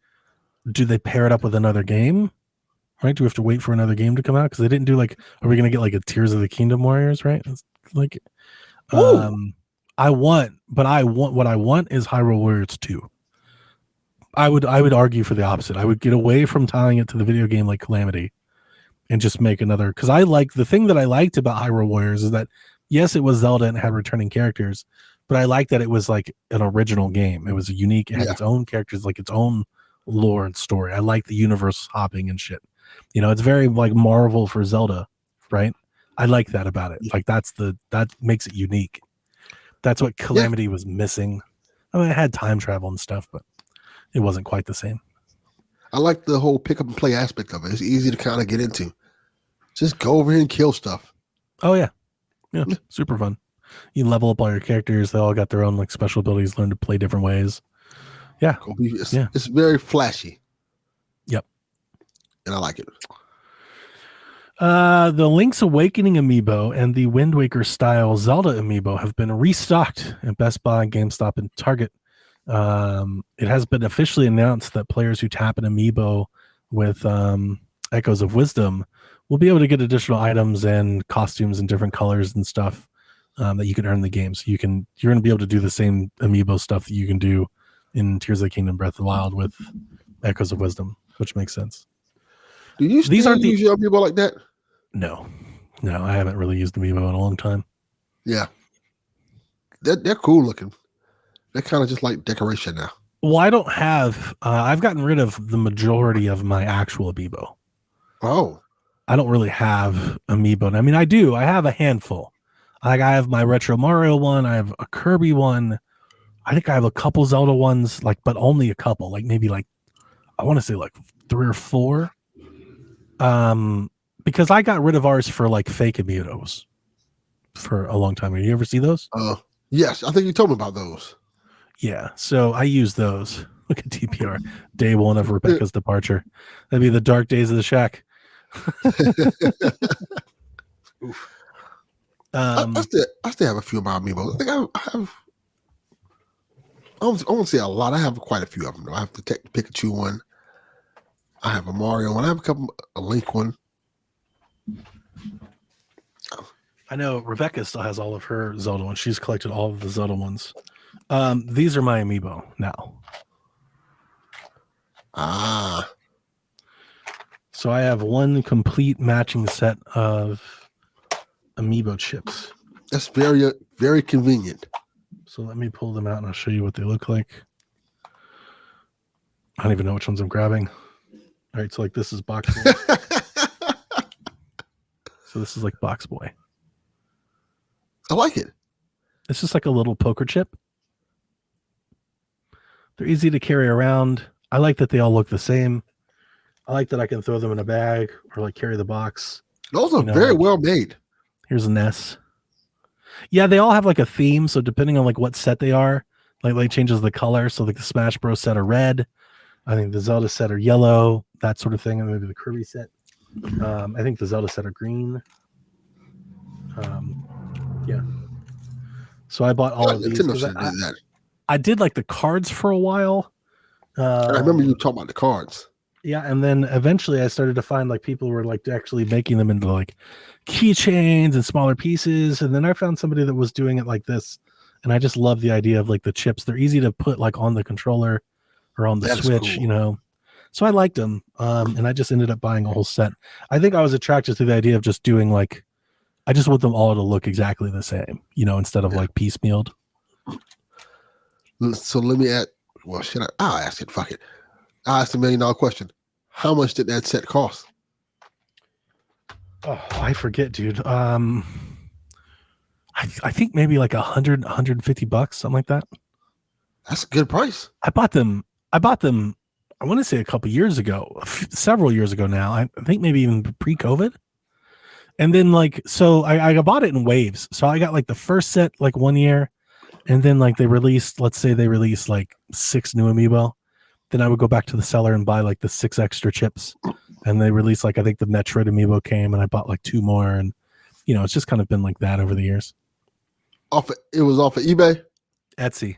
do they pair it up with another game? Right? Do we have to wait for another game to come out? Because they didn't do like, are we going to get like a Tears of the Kingdom Warriors? Right? It's like, what I want is Hyrule Warriors 2. I would argue for the opposite. I would get away from tying it to the video game like Calamity and just make another, because I like the thing that I liked about Hyrule Warriors is that yes, it was Zelda and it had returning characters, but I like that it was like an original game. It was unique. It had its own characters, like its own lore and story. I like the universe hopping and shit. You know, it's very like Marvel for Zelda, right? I like that about it. Like that makes it unique. That's what Calamity was missing. I mean, it had time travel and stuff, but it wasn't quite the same. I like the whole pick up and play aspect of it. It's easy to kind of get into. Just go over here and kill stuff. Oh yeah. Yeah, super fun. You level up all your characters. They all got their own like special abilities, learn to play different ways. Yeah. It's very flashy. Yep. And I like it. The Link's Awakening amiibo and the Wind Waker style Zelda amiibo have been restocked at Best Buy, GameStop, and Target. It has been officially announced that players who tap an amiibo with Echoes of Wisdom will be able to get additional items and costumes in different colors and stuff that you can earn in the game. So you're going to be able to do the same amiibo stuff that you can do in Tears of the Kingdom Breath of the Wild with Echoes of Wisdom, which makes sense. Do you still use your amiibo like that? No, I haven't really used amiibo in a long time. Yeah. They're cool looking. They're kind of just like decoration now. Well, I don't have, I've gotten rid of the majority of my actual amiibo. Oh. I don't really have amiibo. I mean, I do. I have a handful. Like I have my Retro Mario one. I have a Kirby one. I think I have a couple Zelda ones, like, but only a couple. Like maybe like, I want to say like 3 or 4. Because I got rid of ours for like fake amiibos for a long time. Have you ever see those? Yes. I think you told me about those. Yeah. So I use those. Look at TPR. Day 1 of Rebecca's departure. That'd be the dark days of the shack. I still have a few of my amiibos. I think I have. I won't say a lot. I have quite a few of them. Though. I have the Pikachu one. I have a Mario one. I have a Link one. I know Rebecca still has all of her Zelda ones. She's collected all of the Zelda ones. These are my amiibo now. So I have one complete matching set of amiibo chips. That's very, very convenient. So let me pull them out and I'll show you what they look like. I don't even know which ones I'm grabbing. All right, so like this is Box Boy. So this is like Box Boy. I like it. It's just like a little poker chip. They're easy to carry around. I like that they all look the same. I like that I can throw them in a bag or like carry the box. Those are very well made. Here's a Ness. Yeah, they all have like a theme. So depending on like what set they are, like changes the color. So like the Smash Bros set are red. I think the Zelda set are yellow, that sort of thing. And maybe the Kirby set. I think the Zelda set are green. Yeah. So I bought all of these. I did like the cards for a while. I remember you talking about the cards. Yeah, and then eventually I started to find like people were like actually making them into like keychains and smaller pieces. And then I found somebody that was doing it like this. And I just love the idea of like the chips. They're easy to put like on the controller or on the Switch, cool. you know. So I liked them. And I just ended up buying a whole set. I think I was attracted to the idea of just doing like, I just want them all to look exactly the same, you know, instead of like piecemealed. So let me ask, well, I'll ask it. Fuck it. I'll ask the $1 million question. How much did that set cost? Oh, I forget, dude. I think maybe like $150, something like that. That's a good price. I bought them. I want to say a couple years ago, several years ago now. I think maybe even pre-COVID. And then like, so I bought it in waves. So I got like the first set like 1 year, and then like let's say they released like 6 new amiibo. Then I would go back to the seller and buy like the 6 extra chips. And they released like, I think the Metroid amiibo came and I bought like 2 more. And, you know, it's just kind of been like that over the years. It was off of eBay? Etsy.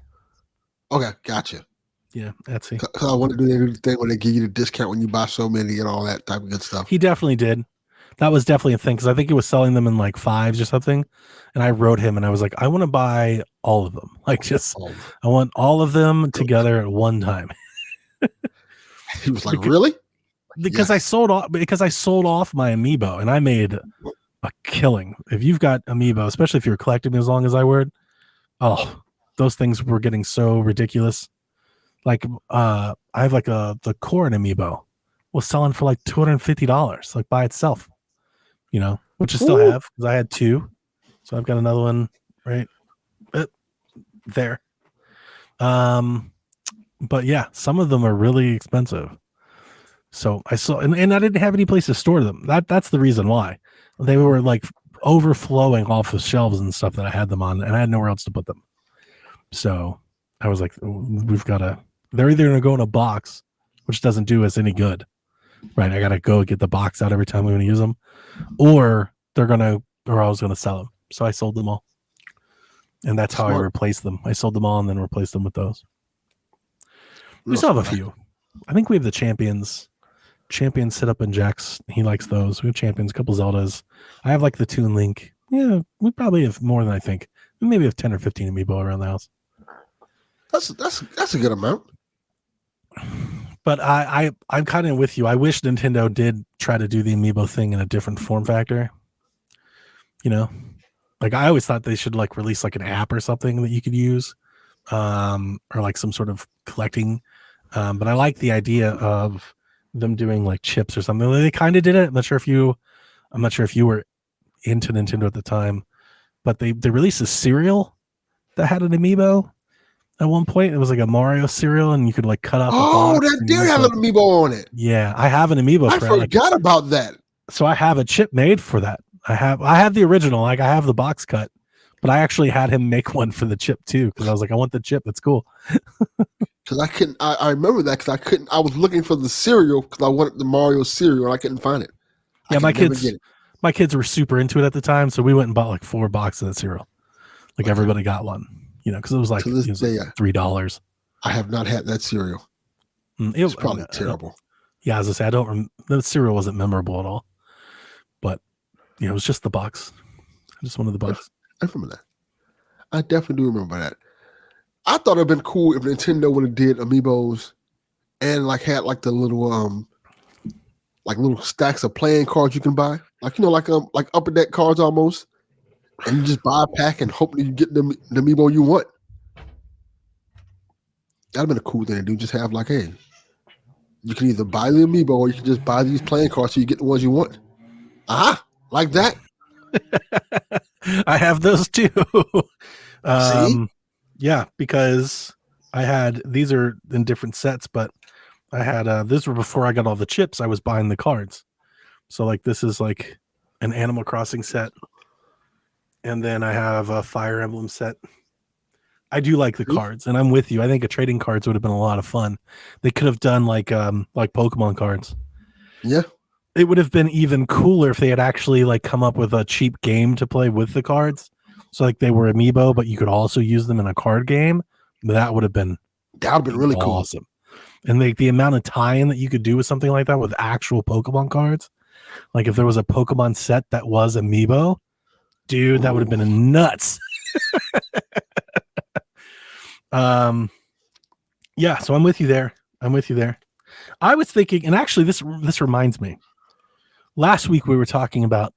Okay, gotcha. Yeah, Etsy. Because I want to do the thing where they give you the discount when you buy so many and all that type of good stuff. He definitely did. That was definitely a thing because I think he was selling them in like 5s or something. And I wrote him and I was like, I want to buy all of them. Like I want all of them together at one time. He was like, really? Because I sold off my amiibo and I made a killing. If you've got amiibo, especially if you're collecting as long as I would, those things were getting so ridiculous. Like I have like the Corrin amiibo was selling for like $250 like by itself, you know, which I still have because I had 2. So I've got another one right there. But yeah, some of them are really expensive. So I saw, and I didn't have any place to store them. That's the reason why. They were like overflowing off the shelves and stuff that I had them on, and I had nowhere else to put them. So I was like, they're either going to go in a box, which doesn't do us any good, right? I got to go get the box out every time we want to use them, or I was going to sell them. So I sold them all. And that's how I replaced them. I sold them all and then replaced them with those. We still have a few. I think we have the champions sit up in Jack's. He likes those. We have champions, a couple Zeldas. I have like the Toon Link. Yeah, we probably have more than I think. We maybe have 10 or 15 amiibo around the house. That's a good amount. But I'm kind of with you. I wish Nintendo did try to do the amiibo thing in a different form factor. You know, like I always thought they should like release like an app or something that you could use, or like some sort of collecting. But I like the idea of them doing like chips or something. They kind of did it. I'm not sure if you were into Nintendo at the time, but they released a cereal that had an amiibo at one point. It was like a Mario cereal, and you could like cut up. Oh, that did have an amiibo on it. Yeah, I have an amiibo. I forgot about that. So I have a chip made for that. I have the original. Like I have the box cut, but I actually had him make one for the chip too because I was like, I want the chip. That's cool. Because I couldn't. I remember that because I couldn't. I was looking for the cereal because I wanted the Mario cereal and I couldn't find it. Yeah, my kids were super into it at the time, so we went and bought like 4 boxes of cereal. Like everybody got one, you know, because it was like $3. I have not had that cereal. It was probably terrible. Yeah, as I say, the cereal wasn't memorable at all. But yeah, it was just the box. I just wanted the box. I remember that. I definitely do remember that. I thought it'd been cool if Nintendo would have did amiibos and like had like the little little stacks of playing cards you can buy, like like upper deck cards almost. And you just buy a pack and hope that you get the amiibo you want. That'd have been a cool thing to do. Just have like, hey, you can either buy the amiibo or you can just buy these playing cards so you get the ones you want. Like that. I have those too. See? Yeah, because these are in different sets, but I had these were before I got all the chips. I was buying the cards. So like this is like an Animal Crossing set. And then I have a Fire Emblem set. I do like the cards, and I'm with you. I think a trading cards would have been a lot of fun. They could have done like Pokemon cards. Yeah. It would have been even cooler if they had actually like come up with a cheap game to play with the cards. So like they were amiibo, but you could also use them in a card game. That would have been really cool. Awesome. And the amount of tie-in that you could do with something like that with actual Pokemon cards. Like if there was a Pokemon set that was amiibo, dude, that would have been nuts. Yeah, so I'm with you there. I was thinking, and actually this reminds me. Last week we were talking about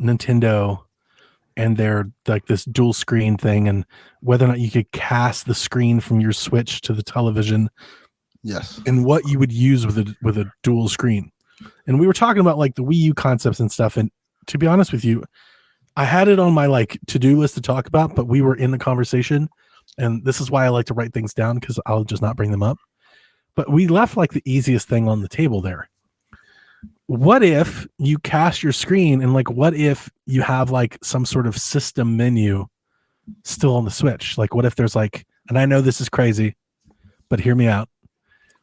Nintendo and their like this dual screen thing and whether or not you could cast the screen from your Switch to the television. Yes. And what you would use with a dual screen. And we were talking about like the Wii U concepts and stuff. And to be honest with you, I had it on my like to-do list to talk about, but we were in the conversation. And this is why I like to write things down because I'll just not bring them up. But we left like the easiest thing on the table there. What if you cast your screen and like what if you have like some sort of system menu still on the Switch? Like what if there's like, and I know this is crazy, but hear me out.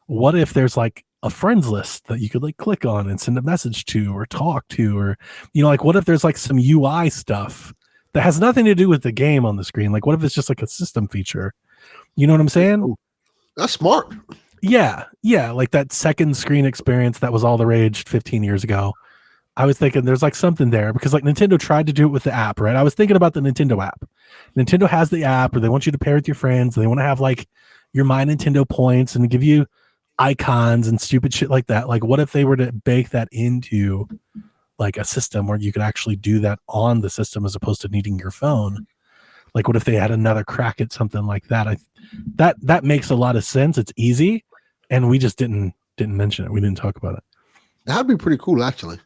What if there's like a friends list that you could like click on and send a message to or talk to, or, you know, like what if there's like some UI stuff that has nothing to do with the game on the screen? Like what if it's just like a system feature? You know what I'm saying? Oh, that's smart. Yeah. Like that second screen experience that was all the rage 15 years ago. I was thinking there's like something there because like Nintendo tried to do it with the app, right? I was thinking about the Nintendo app. Nintendo has the app where they want you to pair with your friends. They want to have like your My Nintendo points and give you icons and stupid shit like that. Like what if they were to bake that into like a system where you could actually do that on the system as opposed to needing your phone? Like what if they had another crack at something like that? That makes a lot of sense. It's easy, and we just didn't mention it. We didn't talk about it. That'd be pretty cool, actually.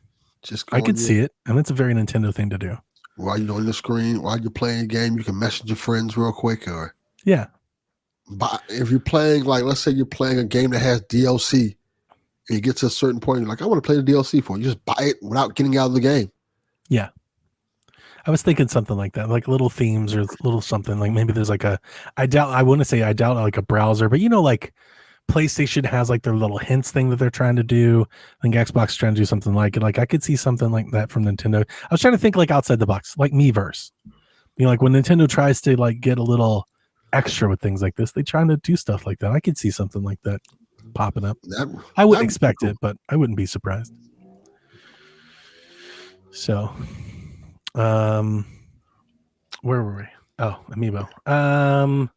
I could see it, and it's a very Nintendo thing to do. While you're on the screen, while you're playing a game, you can message your friends real quick, or if you're playing, like let's say you're playing a game that has DLC, and you get to a certain point, you're like, I want to play the DLC for you. Just buy it without getting out of the game. Yeah. I was thinking something like that, like little themes or little something like maybe there's like I doubt like a browser, but you know, like PlayStation has like their little hints thing that they're trying to do. I think Xbox is trying to do something like it. Like I could see something like that from Nintendo. I was trying to think like outside the box, like Miiverse. You know, like when Nintendo tries to like get a little extra with things like this, they trying to do stuff like that. I could see something like that popping up. I wouldn't expect it, but I wouldn't be surprised. So where were we? Oh, Amiibo.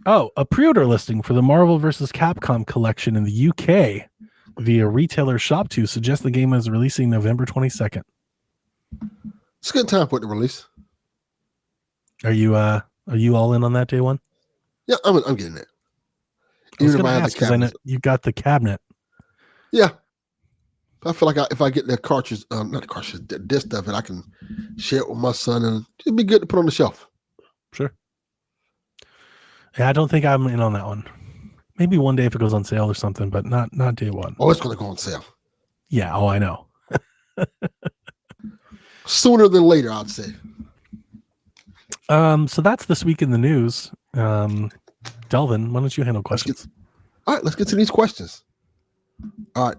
A pre-order listing for the Marvel vs. Capcom collection in the UK via retailer Shop2 suggests the game is releasing November 22nd. It's a good time for it to release. Are you all in on that day one? Yeah, I'm getting it. I was going to ask because I know you got the cabinet. Yeah. I feel like if I get the cartridge, not the cartridge, the disc of it, I can share it with my son, and it'd be good to put on the shelf. Sure. Yeah, I don't think I'm in on that one. Maybe one day if it goes on sale or something, but not day one. Oh, it's going to go on sale. Yeah. Oh, I know. Sooner than later, I'd say. So that's this week in the news. Delvin, why don't you handle questions? All right, let's get to these questions. All right.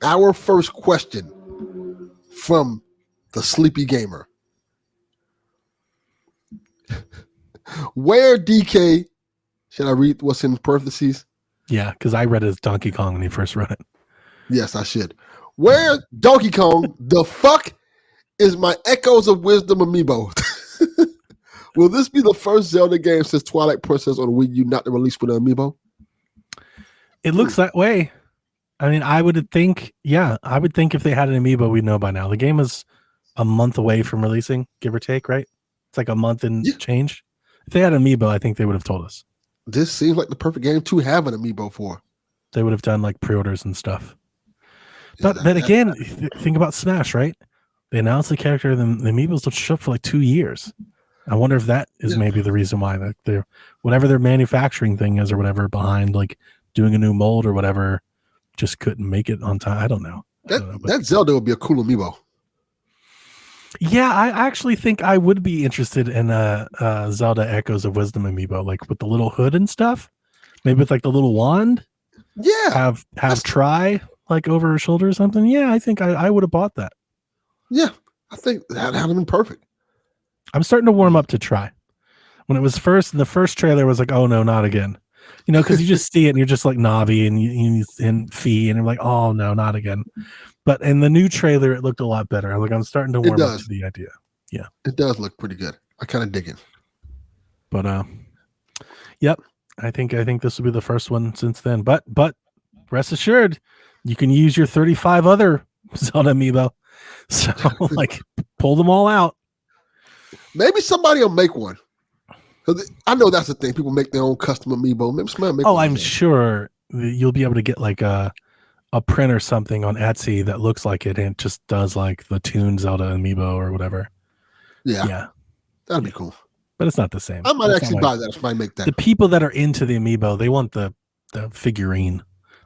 Our first question from the Sleepy Gamer. Where DK, should I read what's in parentheses? Yeah, because I read it as Donkey Kong when he first wrote it. Yes, I should. Where Donkey Kong the fuck is my Echoes of Wisdom amiibo? Will this be the first Zelda game since Twilight Princess on Wii U not to release with an amiibo? It looks that way. I mean, I would think if they had an amiibo, we'd know by now. The game is a month away from releasing, give or take, right? It's like a month and Yeah. change. If they had amiibo, I think they would have told us. This seems like the perfect game to have an amiibo for. They would have done like pre-orders and stuff. Yeah, But then again, think about Smash, right? They announced the character, the amiibos don't show up for like 2 years. I wonder if that is maybe the reason why that they're whatever their manufacturing thing is or whatever behind like doing a new mold or whatever just couldn't make it on time. I don't know. That Zelda would be a cool amiibo. Yeah, I actually think I would be interested in Zelda Echoes of Wisdom amiibo, like with the little hood and stuff. Maybe with like the little wand. Yeah. Have Try like over her shoulder or something. Yeah, I think I would have bought that. Yeah, I think that would have been perfect. I'm starting to warm up to Try. When it was first, the first trailer was like, oh no, not again. You know, because you just see it and you're just like Navi and Fee, and you're like, oh no, not again. But in the new trailer, it looked a lot better. I'm starting to warm up to the idea. Yeah, it does look pretty good. I kind of dig it. But yep, I think this will be the first one since then. But rest assured, you can use your 35 other Zelda amiibo. So like, pull them all out. Maybe somebody will make one. I know that's the thing. People make their own custom amiibo. Maybe somebody will make one. I'm sure you'll be able to get like a print or something on Etsy that looks like it and just does like the Toon Zelda amiibo or whatever. Yeah. That'd be cool. But it's not the same. I might actually buy that if I make that. The people that are into the amiibo, they want the figurine.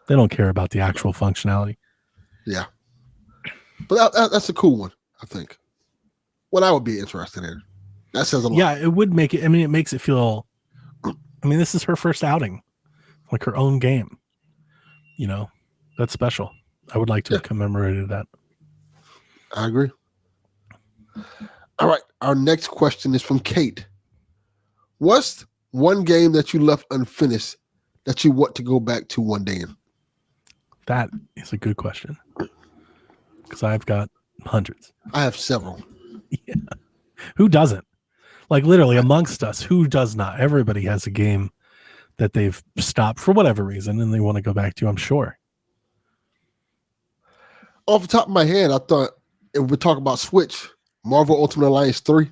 They don't care about the actual functionality. Yeah. But that's a cool one, I think. What I would be interested in. That says a lot. Yeah, it would make it. I mean, it makes it feel. I mean, this is her first outing, like her own game. You know, that's special. I would like to have commemorated that. I agree. All right. Our next question is from Kate. What's one game that you left unfinished that you want to go back to one day? That is a good question. Because I've got hundreds. I have several. Yeah. Who doesn't? Like literally amongst us, who does not? Everybody has a game that they've stopped for whatever reason and they want to go back to, I'm sure. Off the top of my head, I thought if we talk about Switch, Marvel Ultimate Alliance 3.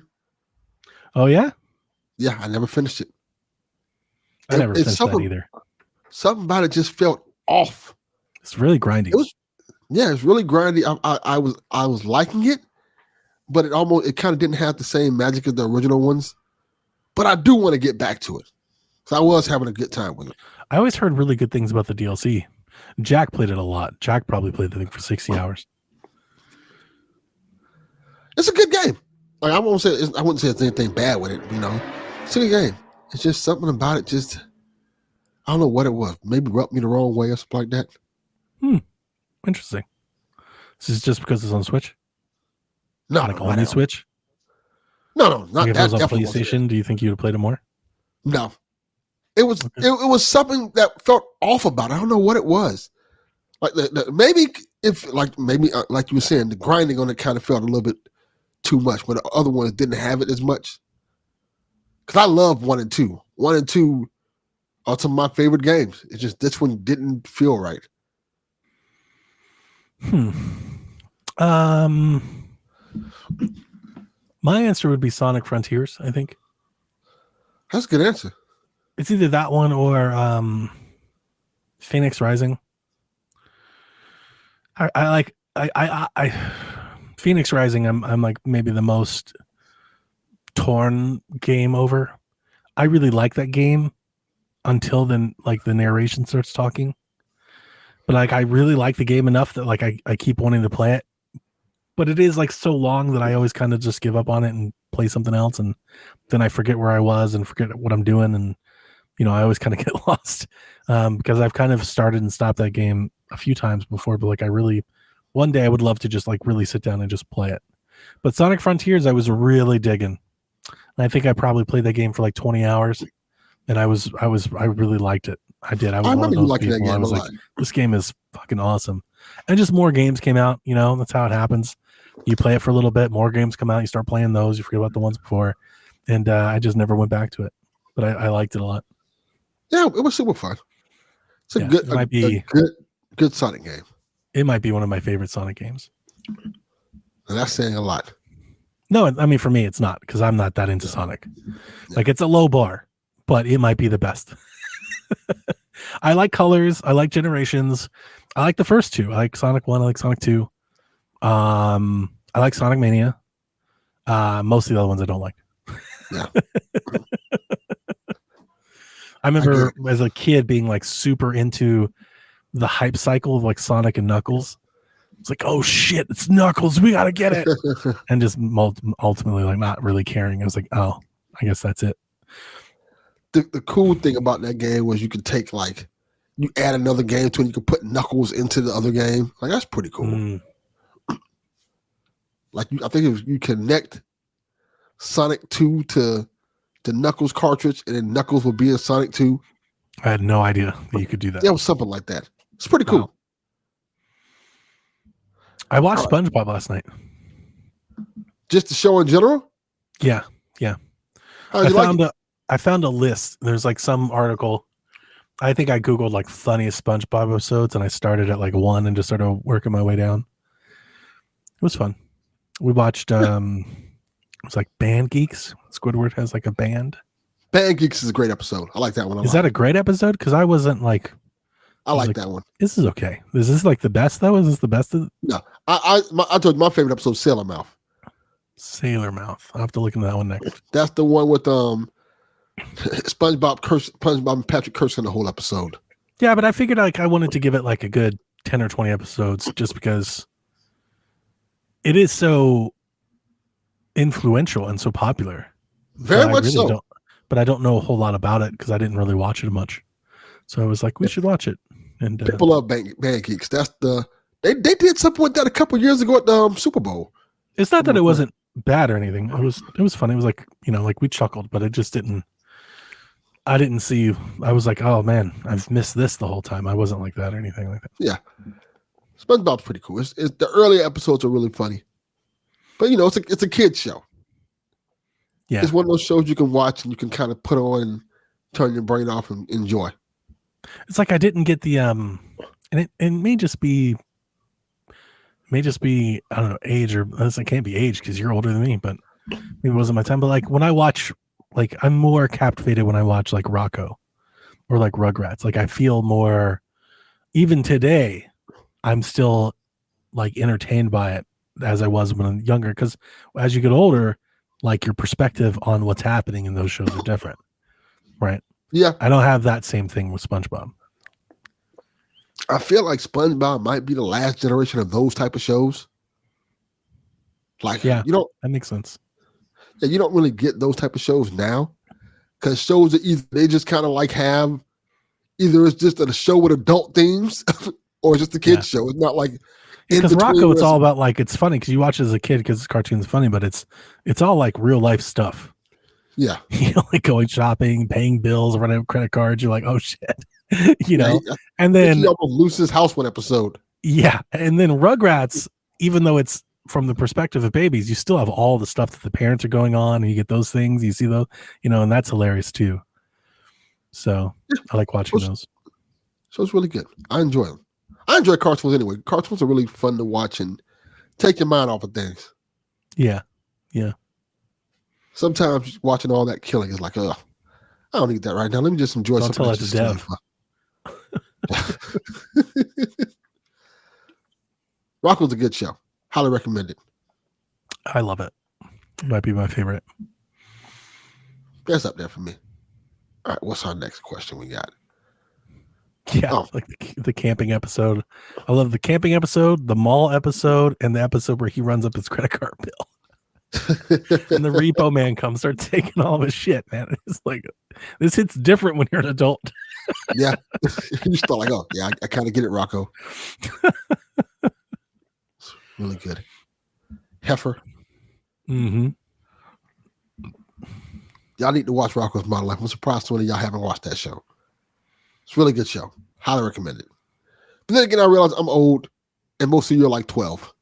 Oh, yeah? Yeah, I never finished it. I never finished that either. Something about it just felt off. It's really grindy. It's really grindy. I was liking it, but it kind of didn't have the same magic as the original ones. But I do want to get back to it. So I was having a good time with it. I always heard really good things about the DLC. Jack played it a lot. Jack probably played the thing for 60 hours. It's a good game. Like I wouldn't say it's anything bad with it, you know. It's a good game. It's just something about it just I don't know what it was. Maybe rubbed me the wrong way or something like that. Interesting. This is just because it's on Switch? No, like only Switch? No, not like if that. It was on PlayStation, do you think you'd have played it more? No. It was it was something that felt off about it. I don't know what it was. Like maybe like you were saying, the grinding on it kind of felt a little bit too much, but the other ones didn't have it as much. Because I love 1 and 2. 1 and 2 are some of my favorite games. It's just this one didn't feel right. My answer would be Sonic Frontiers, I think. That's a good answer. It's either that one or Phoenix Rising. I Phoenix Rising, I'm like maybe the most torn game over. I really like that game until then, like the narration starts talking. But like I really like the game enough that like I keep wanting to play it. But it is like so long that I always kind of just give up on it and play something else, and then I forget where I was and forget what I'm doing, and you know I always kind of get lost because I've kind of started and stopped that game a few times before. But like one day I would love to just like really sit down and just play it. But Sonic Frontiers I was really digging. And I think I probably played that game for like 20 hours, and I really liked it. I did. I was one of those people. I was like, this game is fucking awesome. And just more games came out, you know, that's how it happens. You play it for a little bit, more games come out, you start playing those, you forget about the ones before. And I just never went back to it. But I liked it a lot. Yeah, it was super fun. It's a good Sonic game. It might be one of my favorite Sonic games. And that's saying a lot. No, I mean for me it's not because I'm not that into Sonic. Like it's a low bar, but it might be the best. I like Colors. I like Generations. I like the first two. I like Sonic 1. I like Sonic 2. I like Sonic Mania. Most of the other ones I don't like. Yeah. I remember as a kid being like super into the hype cycle of like Sonic and Knuckles. It's like, oh shit, it's Knuckles. We got to get it. And just ultimately like not really caring. I was like, oh, I guess that's it. The cool thing about that game was you could take like, you add another game to it, you could put Knuckles into the other game. Like that's pretty cool. Like I think it was, you connect Sonic 2 to the Knuckles cartridge, and then Knuckles will be in Sonic 2. I had no idea that you could do that. Yeah, it was something like that. It's pretty cool. Wow. I watched SpongeBob last night. Just the show in general? Yeah. How did you like it? I found a list. There's like some article. I think I Googled like funniest SpongeBob episodes, and I started at like 1 and just started working my way down. It was fun. We watched it was like Band Geeks. Squidward has like a band. Band Geeks is a great episode. I like that one a lot. Is that a great episode? Because I wasn't like, I like that one. This is okay. Is this like the best though? Is this the best of No. I told you my favorite episode, Sailor Mouth. Sailor Mouth. I'll have to look into that one next. That's the one with SpongeBob and Patrick cursing the whole episode. Yeah, but I figured like I wanted to give it like a good 10 or 20 episodes just because it is so influential and so popular. Very much so. But I don't know a whole lot about it because I didn't really watch it much. So I was like, we should watch it. And people love Band Geeks. That's they did something with that a couple years ago at the Super Bowl. It's not that it wasn't bad or anything. It was funny. It was like, like we chuckled, but it just didn't. I didn't see. I was like, oh man, I've missed this the whole time. I wasn't like that or anything like that. Yeah, SpongeBob's pretty cool. It's the early episodes are really funny, but it's a kid's show. Yeah, it's one of those shows you can watch and you can kind of put on and turn your brain off and enjoy. It's like I didn't get the and it may just be I don't know, age, or it can't be age because you're older than me, but maybe it wasn't my time. But like when I watch, like I'm more captivated when I watch like Rocco or like Rugrats. Like I feel more, even today, I'm still like entertained by it as I was when I'm younger. Because as you get older, like your perspective on what's happening in those shows are different, right? Yeah, I don't have that same thing with SpongeBob. I feel like SpongeBob might be the last generation of those type of shows. Like, yeah, that makes sense. Yeah, you don't really get those type of shows now because shows that either they just kind of like have either it's just a show with adult themes or it's just a kid's show. It's not like because Rocco, it's all about like it's funny because you watch it as a kid because the cartoon's funny, but it's all like real life stuff. Yeah, like going shopping, paying bills, running up credit cards. You're like, oh shit, And then he almost loses his house one episode. Yeah, and then Rugrats, even though it's from the perspective of babies, you still have all the stuff that the parents are going on, and you get those things. You see those, and that's hilarious too. So I like watching those. So it's really good. I enjoy them. I enjoy cartoons anyway. Cartoons are really fun to watch and take your mind off of things. Yeah. Sometimes watching all that killing is like, I don't need that right now. Let me just enjoy something. Don't tell that to Dev. Rocco's a good show. Highly recommend it. I love it. It might be my favorite. That's up there for me. All right, what's our next question we got? Yeah, like the camping episode. I love the camping episode, the mall episode, and the episode where he runs up his credit card bill. And the repo man comes, starts taking all of his shit, man. It's like, this hits different when you're an adult. Yeah. You start like, oh, yeah, I kind of get it, Rocco. It's really good. Heifer. Mm-hmm. Y'all need to watch Rocco's Modern Life. I'm surprised so many of y'all haven't watched that show. It's a really good show. Highly recommend it. But then again, I realize I'm old, and most of you are like 12.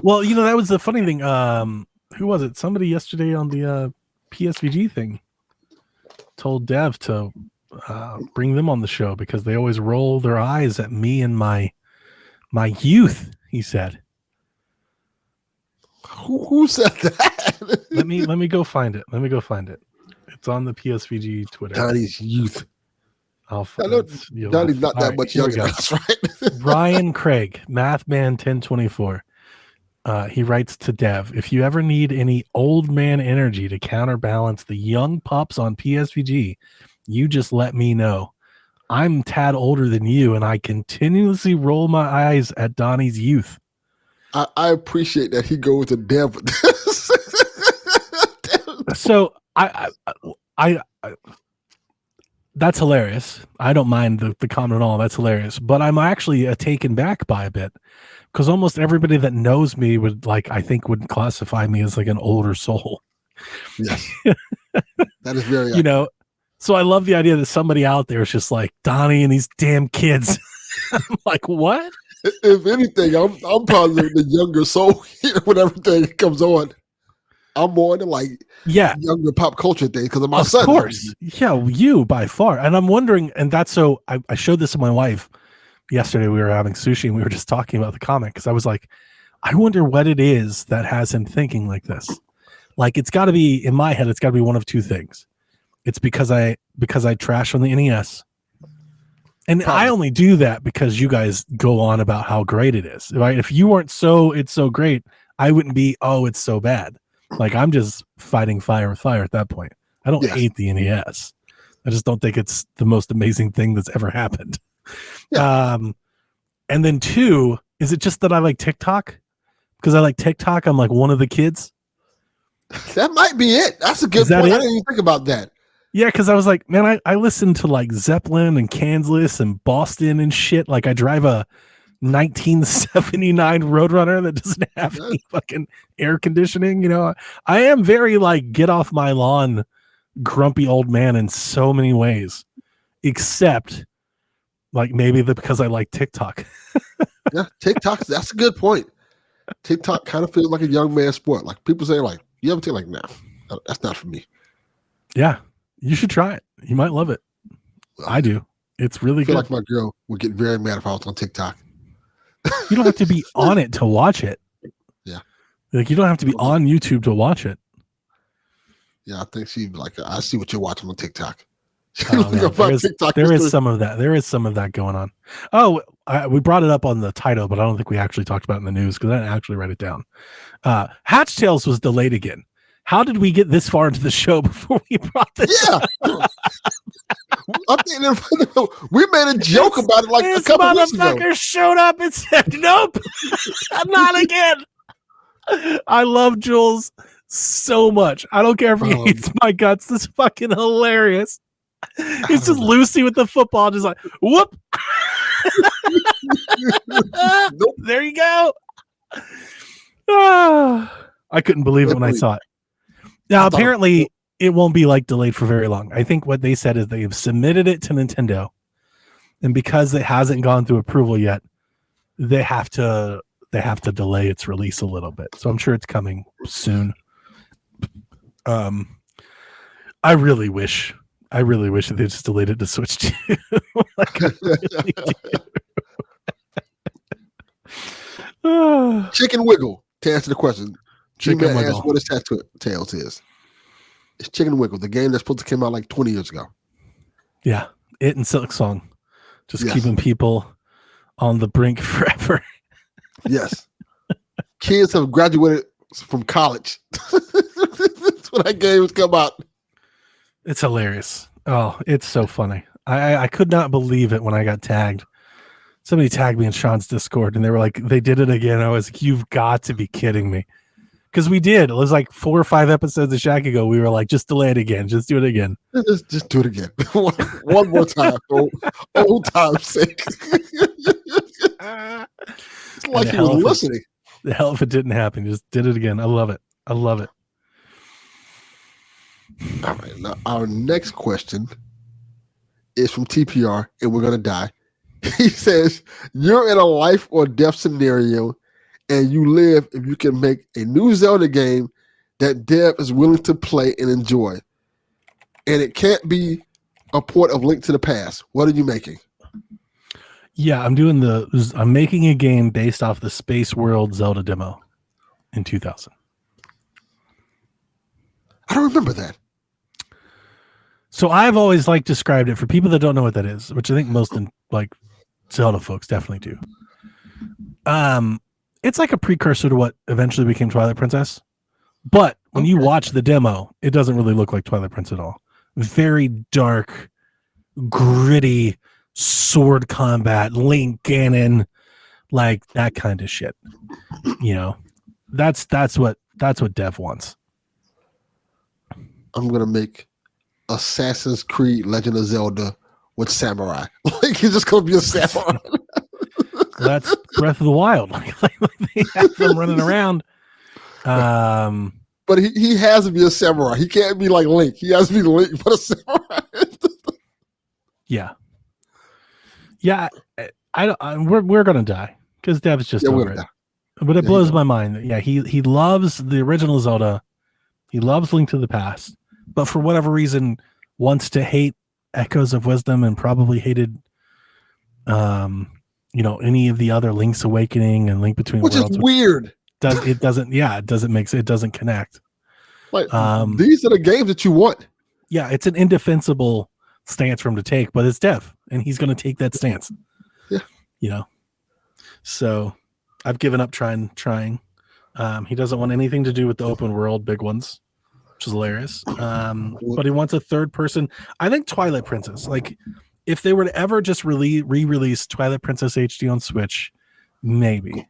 Well, that was the funny thing. Who was it? Somebody yesterday on the PSVG thing told Dev to bring them on the show because they always roll their eyes at me and my youth, he said. Who said that? Let me go find it. It's on the PSVG Twitter. Donnie's youth. I'll I know Donnie's not that much younger. That's right. Ryan Craig, Mathman 1024. He writes to Dev, if you ever need any old man energy to counterbalance the young pups on PSVG, you just let me know. I'm a tad older than you, and I continuously roll my eyes at Donnie's youth. I appreciate that he goes to Dev with this. So I that's hilarious. I don't mind the comment at all. That's hilarious. But I'm actually taken back by a bit because almost everybody that knows me would would classify me as like an older soul. Yes. That is very, so I love the idea that somebody out there is just like Donnie and these damn kids. I'm like, what? If anything, I'm probably the younger soul here when everything comes on. I'm more into younger pop culture things because of my son. Of course. Yeah, you by far. And I'm wondering, and that's so I showed this to my wife yesterday. We were having sushi and we were just talking about the comic because I was like, I wonder what it is that has him thinking like this. Like it's gotta be in my head, it's gotta be one of two things. It's because I trash on the NES. And probably. I only do that because you guys go on about how great it is. Right? If you weren't it's so great, I wouldn't be, it's so bad. Like I'm just fighting fire with fire at that point. I don't hate the NES. I just don't think it's the most amazing thing that's ever happened. Yeah. And then two, is it just that I like TikTok? Because I like TikTok, I'm like one of the kids. That might be it. That's a good point. I didn't even think about that. Yeah, because I was like, man, I listen to like Zeppelin and Kansas and Boston and shit. Like I drive a 1979 Roadrunner that doesn't have any fucking air conditioning. I am very like get off my lawn, grumpy old man in so many ways, except like maybe because I like TikTok. Yeah, TikTok. That's a good point. TikTok kind of feels like a young man sport. Like people say, like you ever take like, nah, that's not for me. Yeah. You should try it. You might love it. I do. It's really good. I feel like my girl would get very mad if I was on TikTok. You don't have to be on it to watch it. Yeah. Like you don't have to be on YouTube to watch it. Yeah, I think she'd be like, I see what you're watching on TikTok. There is some of that. There is some of that going on. Oh, we brought it up on the title, but I don't think we actually talked about it in the news because I didn't actually write it down. Hatch Tales was delayed again. How did we get this far into the show before we brought this up? I think we made a joke about it like a couple weeks ago. This motherfucker showed up and said, nope, not again. I love Jules so much. I don't care if he hates my guts. This is fucking hilarious. It's just Lucy with the football, just like, whoop. Nope. There you go. I couldn't believe it when I saw it. Now, apparently, it won't be like delayed for very long. I think what they said is they have submitted it to Nintendo, and because it hasn't gone through approval yet, they have to delay its release a little bit. So I'm sure it's coming soon. I really wish that they just delayed it to Switch 2. Chicken Wiggle, to answer the question. Chicken Wiggle. What his Tales is. It's Chicken Wiggle, the game that's supposed to come out like 20 years ago. Yeah, it and Silk Song. Just keeping people on the brink forever. Yes. Kids have graduated from college. That's when that game has come out. It's hilarious. Oh, it's so funny. I could not believe it when I got tagged. Somebody tagged me in Sean's Discord and they were like, they did it again. I was like, you've got to be kidding me. Because we did. It was like 4 or 5 episodes of Shaq ago. We were like, just delay it again. Just do it again. Just do it again. one more time. For old time's sake. It's like he was listening. The hell if it didn't happen. Just did it again. I love it. I love it. All right. Now, our next question is from TPR, and we're going to die. He says, you're in a life or death scenario, and you live if you can make a new Zelda game that Dev is willing to play and enjoy. And it can't be a port of Link to the Past. What are you making? Yeah, I'm making a game based off the Space World Zelda demo. in 2000. I don't remember that. So I've always described it for people that don't know what that is, which I think most Zelda folks definitely do. It's like a precursor to what eventually became Twilight Princess. But when you watch the demo, it doesn't really look like Twilight Princess at all. Very dark, gritty sword combat, Link, Ganon, like that kind of shit. That's what Dev wants. I'm gonna make Assassin's Creed Legend of Zelda with samurai. He's just gonna be a samurai. That's Breath of the Wild. They have them running around. But he has to be a samurai. He can't be like Link. He has to be Link, but a samurai. Yeah. We're gonna die because Dev's just over it. But it blows my mind that he loves the original Zelda. He loves Link to the Past, but for whatever reason wants to hate Echoes of Wisdom and probably hated any of the other Link's Awakening and Link Between Worlds. Which is weird. It doesn't connect. These are the games that you want. Yeah, it's an indefensible stance for him to take, but it's Dev, and he's going to take that stance. Yeah. So I've given up trying. He doesn't want anything to do with the open world big ones, which is hilarious. But he wants a third person. I think Twilight Princess, if they were to ever just re-release Twilight Princess HD on Switch, maybe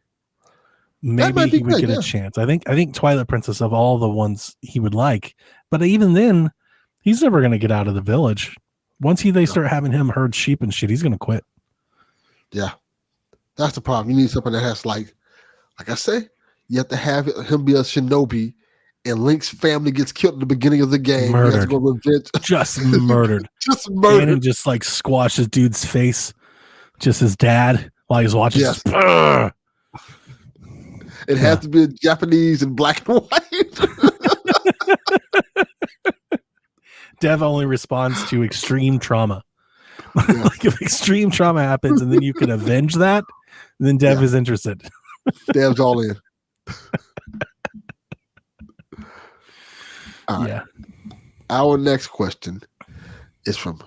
he would get a chance. I think Twilight Princess of all the ones he would like, but even then, he's never going to get out of the village. Once they start having him herd sheep and shit, he's going to quit. Yeah, that's the problem. You need something that has like I say, you have to have him be a shinobi, and Link's family gets killed at the beginning of the game. Murdered. He has to go revenge. Just murdered. Just murdered. And just squash this dude's face, just his dad while he's watching. Yes. It has to be Japanese and black and white. Dev only responds to extreme trauma. If extreme trauma happens and then you can avenge that, then Dev is interested. Dev's all in. All right. Yeah. Our next question is from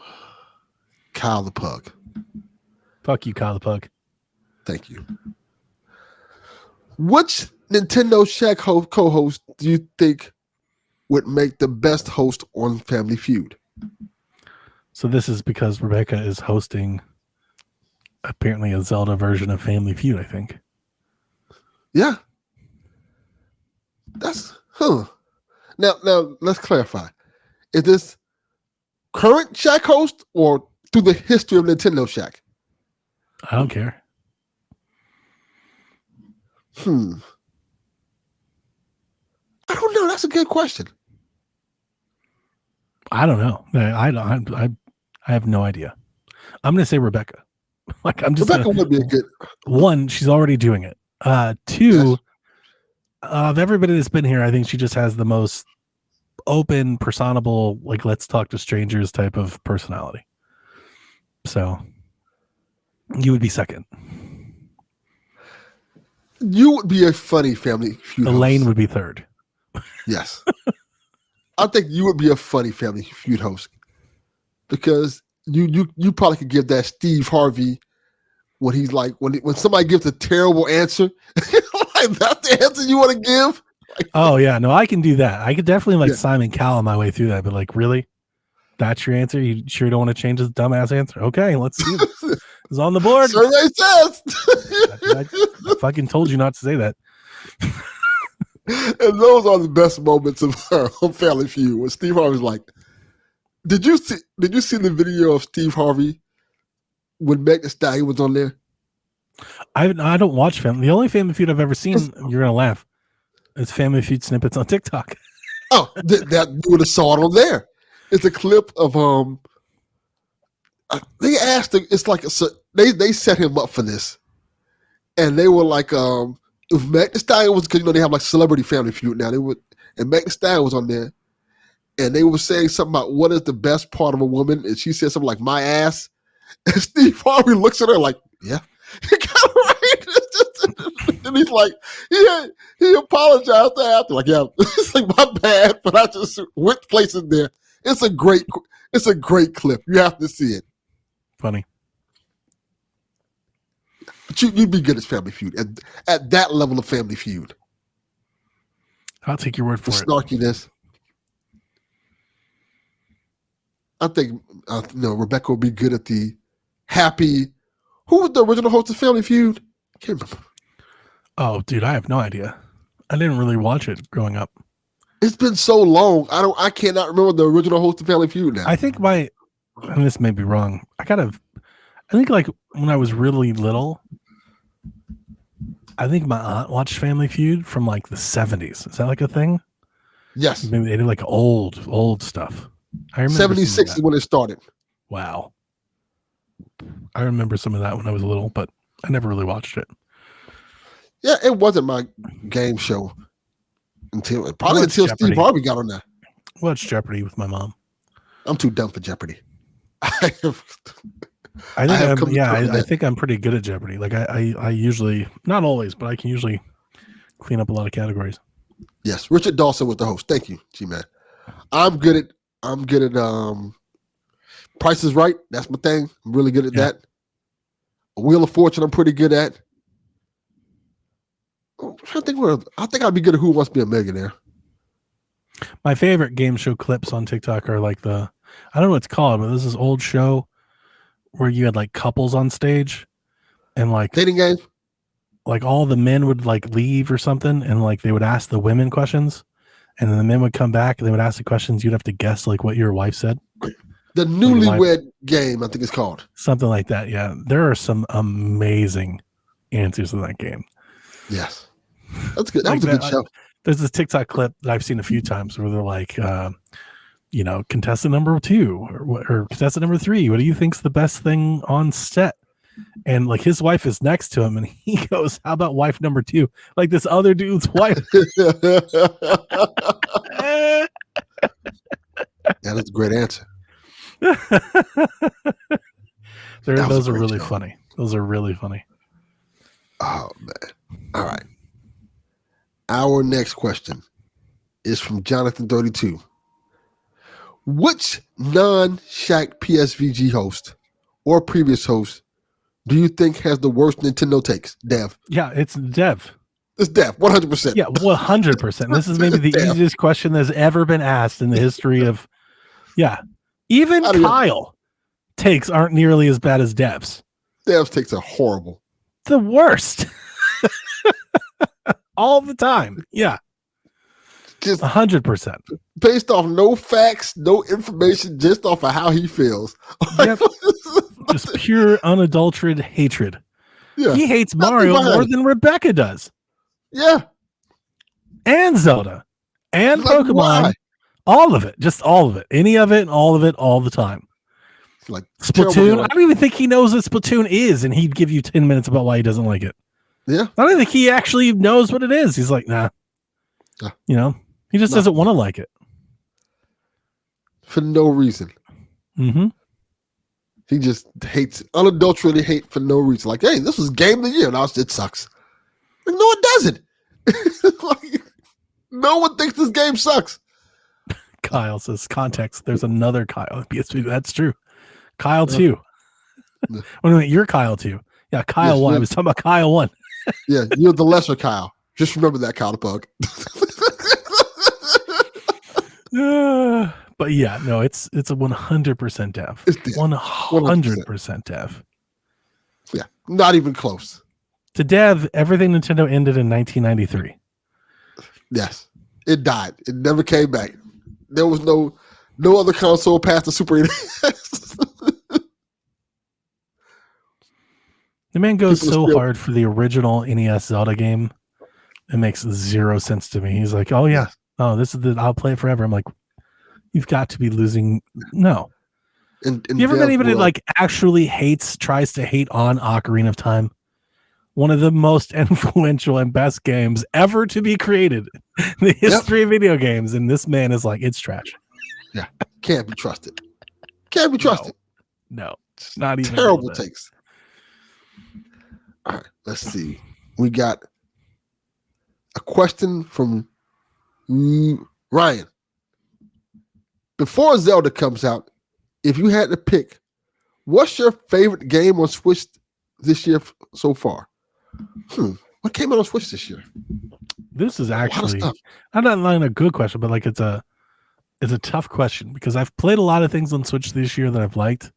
Kyle the Pug. Fuck you, Kyle the Pug. Thank you. Which Nintendo Shack co-host do you think would make the best host on Family Feud? So this is because Rebecca is hosting apparently a Zelda version of Family Feud, I think. Yeah. That's Now let's clarify. Is this current Shack host or through the history of Nintendo Shack? I don't care. I don't know. That's a good question. I don't know. I have no idea. I'm going to say Rebecca. Rebecca would be a good one. She's already doing it. Two, of everybody that's been here, I think she just has the most open, personable, let's talk to strangers type of personality. So you would be second. You would be a funny Family Feud Elaine host. would be third. Yes. I think you would be a funny Family Feud host because you probably could give that Steve Harvey when he's when somebody gives a terrible answer, that's the answer you want to give. Oh yeah, no, I can do that. I could definitely Simon Cowell my way through that, but really, that's your answer? You sure don't want to change this dumbass answer? Okay, let's see. It's on the board. Survey says. I fucking told you not to say that. And those are the best moments of Family Feud when Steve Harvey's like, Did you see the video of Steve Harvey when Meg Thee Stallion was on there? I don't watch Family. The only Family Feud I've ever seen, you're gonna laugh, it's Family Feud snippets on TikTok. Oh, that you would have saw it on there. It's a clip of they asked him, they set him up for this, and they were like, if Meg Thee Stallion was, because they have Celebrity Family Feud now, and Meg Thee Stallion was on there, and they were saying something about what is the best part of a woman, and she said something like my ass, and Steve Harvey looks at her like, yeah, you got it right. And he He's like, he apologized after, like, yeah, it's like my bad, but I just went places there. It's a great clip. You have to see it. Funny. But you'd be good at Family Feud at that level of Family Feud. I'll take your word for The it. snarkiness. I think Rebecca will be good at the happy. Who was the original host of Family Feud? Can't remember. Oh, dude, I have no idea. I didn't really watch it growing up. It's been so long. I cannot remember the original host of Family Feud now. I think and this may be wrong. I think like when I was really little, I think my aunt watched Family Feud from like the 70s. Is that like a thing? Yes. Maybe they did like old stuff. I remember 76 is when it started. Wow. I remember some of that when I was little, but I never really watched it. Yeah, it wasn't my game show until Jeopardy. Steve Harvey got on there. Watched Jeopardy with my mom. I'm too dumb for Jeopardy. I think I'm pretty good at Jeopardy. Like I usually, not always, but I can usually clean up a lot of categories. Yes, Richard Dawson was the host. Thank you, G-Man. I'm good at Price is Right. That's my thing. I'm really good at that. Wheel of Fortune, I'm pretty good at. I think I'd be good at Who Wants to Be a Millionaire. My favorite game show clips on TikTok are like I don't know what it's called, but this is old show where you had like couples on stage and like dating game. Like all the men would like leave or something, and like they would ask the women questions, and then the men would come back and they would ask the questions. You'd have to guess like what your wife said. The Newlywed Game, I think it's called. Something like that. Yeah, there are some amazing answers to that game. Yes, that's good. That was a good show. There's this TikTok clip that I've seen a few times where they're like, contestant number 2 or contestant number 3. What do you think's the best thing on set? And like his wife is next to him, and he goes, "How about wife number 2?" Like this other dude's wife. That is a great answer. Those are really funny. Those are really funny. Oh man! All right. Our next question is from Jonathan32. Which non-Shaq PSVG host or previous host do you think has the worst Nintendo takes? Dev. Yeah, it's Dev. It's Dev, 100%. Yeah, 100%. This is maybe the easiest question that's ever been asked in the history of. Yeah, even Kyle takes aren't nearly as bad as Dev's. Dev's takes are horrible. The worst. All the time. Yeah. Just 100%. Based off no facts, no information, just off of how he feels. Yep. Just pure unadulterated hatred. Yeah. He hates Mario more than Rebecca does. Yeah. And Zelda. And Pokemon. Why? All of it. Just all of it. Any of it and all of it all the time. Like Splatoon. I don't even think he knows what Splatoon is, and he'd give you 10 minutes about why he doesn't like it. Yeah. I don't think he actually knows what it is. He's like, nah. He just doesn't want to like it. For no reason. Mm-hmm. He just hates, unadulterated hate for no reason. Like, hey, this was game of the year. Now it sucks. Like, no, it doesn't. Like, no one thinks this game sucks. Kyle says, context. There's another Kyle. PSP. That's true. Kyle 2. Wait a minute, you're Kyle 2. Yeah, Kyle 1. I was talking about Kyle 1. Yeah, you're the lesser Kyle. Just remember that, Kyle the Pug. But yeah, no, it's a 100% Dev. It's 100% Dev. Yeah, not even close. To Dev, everything Nintendo ended in 1993. Yes, it died. It never came back. There was no other console past the Super NES. The man goes so hard for the original NES Zelda game. It makes zero sense to me. He's like, oh yeah, this is I'll play it forever. I'm like, you've got to be losing. No. You ever been anybody like actually tries to hate on Ocarina of Time? One of the most influential and best games ever to be created in the history of video games. And this man is like, it's trash. Yeah. Can't be trusted. Can't be trusted. No. Not even terrible takes. All right, let's see. We got a question from Ryan. Before Zelda comes out, if you had to pick, what's your favorite game on Switch this year so far? What came out on Switch this year? This is actually not a good question, but like it's a tough question because I've played a lot of things on Switch this year that I've liked.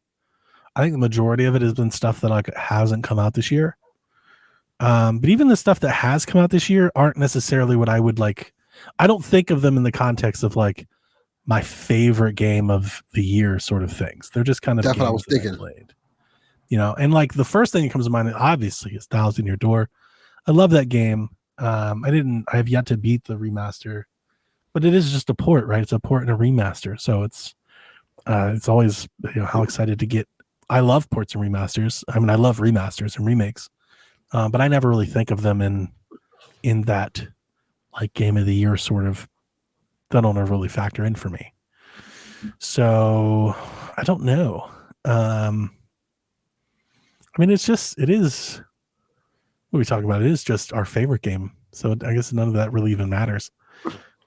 I think the majority of it has been stuff that like hasn't come out this year. But even the stuff that has come out this year aren't necessarily what I would like. I don't think of them in the context of like my favorite game of the year sort of things. They're just kind of that's games what I was thinking. I played. You know, and like the first thing that comes to mind obviously is Thousand Year Door. I love that game. I have yet to beat the remaster, but it is just a port, right? It's a port and a remaster. So it's always, how excited to get. I love ports and remasters. I mean, I love remasters and remakes, but I never really think of them in that like game of the year sort of. That don't ever really factor in for me. So I don't know. I mean, it is. What we talk about, it is just our favorite game. So I guess none of that really even matters.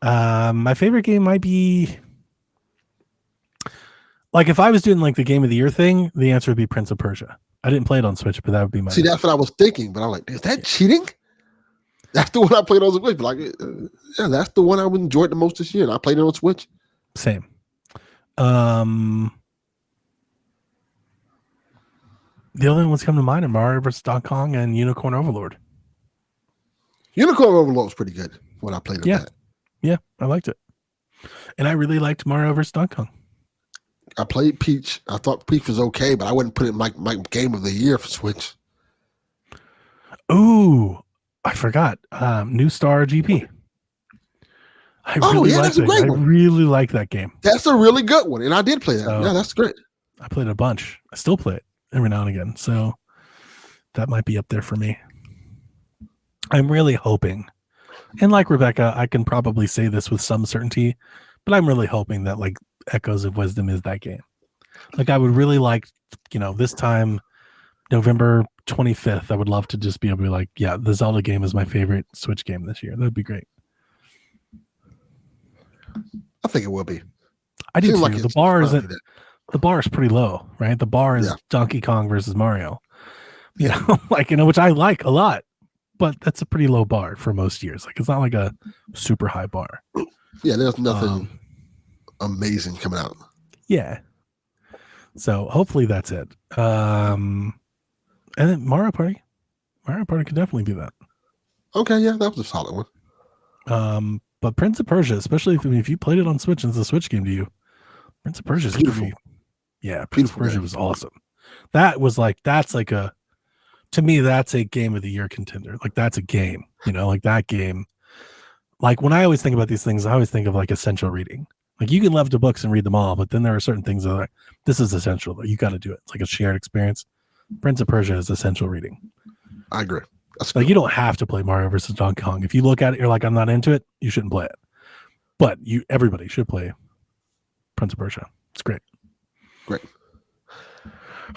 My favorite game might be like if I was doing like the game of the year thing, the answer would be Prince of Persia. I didn't play it on Switch, but that would be my. See, that's what I was thinking, but I'm like, is that cheating? That's the one I played on Switch. But like, yeah, that's the one I enjoyed the most this year, and I played it on Switch. Same. The other ones come to mind are Mario vs. Donkey Kong and Unicorn Overlord. Unicorn Overlord was pretty good when I played it. Yeah. Yeah, I liked it. And I really liked Mario vs. Donkey Kong. I played Peach. I thought Peach was okay, but I wouldn't put it in my game of the year for Switch. Ooh, I forgot. New Star GP. I really like that game. That's a really good one, and I did play that. So, yeah, that's great. I played a bunch. I still play it every now and again, so that might be up there for me. I'm really hoping, and like Rebecca, I can probably say this with some certainty, but I'm really hoping that like Echoes of Wisdom is that game. Like I would really like, this time, November 25th, I would love to just be able to be like, yeah, the Zelda game is my favorite Switch game this year. That would be great. I think it will be. I do too. Like the bar is pretty low, right? The bar is Donkey Kong versus Mario. Which I like a lot, but that's a pretty low bar for most years. Like it's not like a super high bar. Yeah, there's nothing amazing coming out. Yeah. So hopefully that's it. And then Mario Party could definitely be that. Okay, yeah, that was a solid one. But Prince of Persia, especially if you played it on Switch and it's a Switch game to you, Prince of Persia is beautiful. Prince of Persia was awesome. To me, that's a game of the year contender. Like that's a game, like that game. Like when I always think about these things, I always think of like essential reading. Like you can love the books and read them all, but then there are certain things that are like, this is essential. You got to do it. It's like a shared experience. Prince of Persia is essential reading. I agree. That's like you don't have to play Mario versus Donkey Kong. If you look at it, you're like, I'm not into it. You shouldn't play it. But everybody should play Prince of Persia. It's great. Great.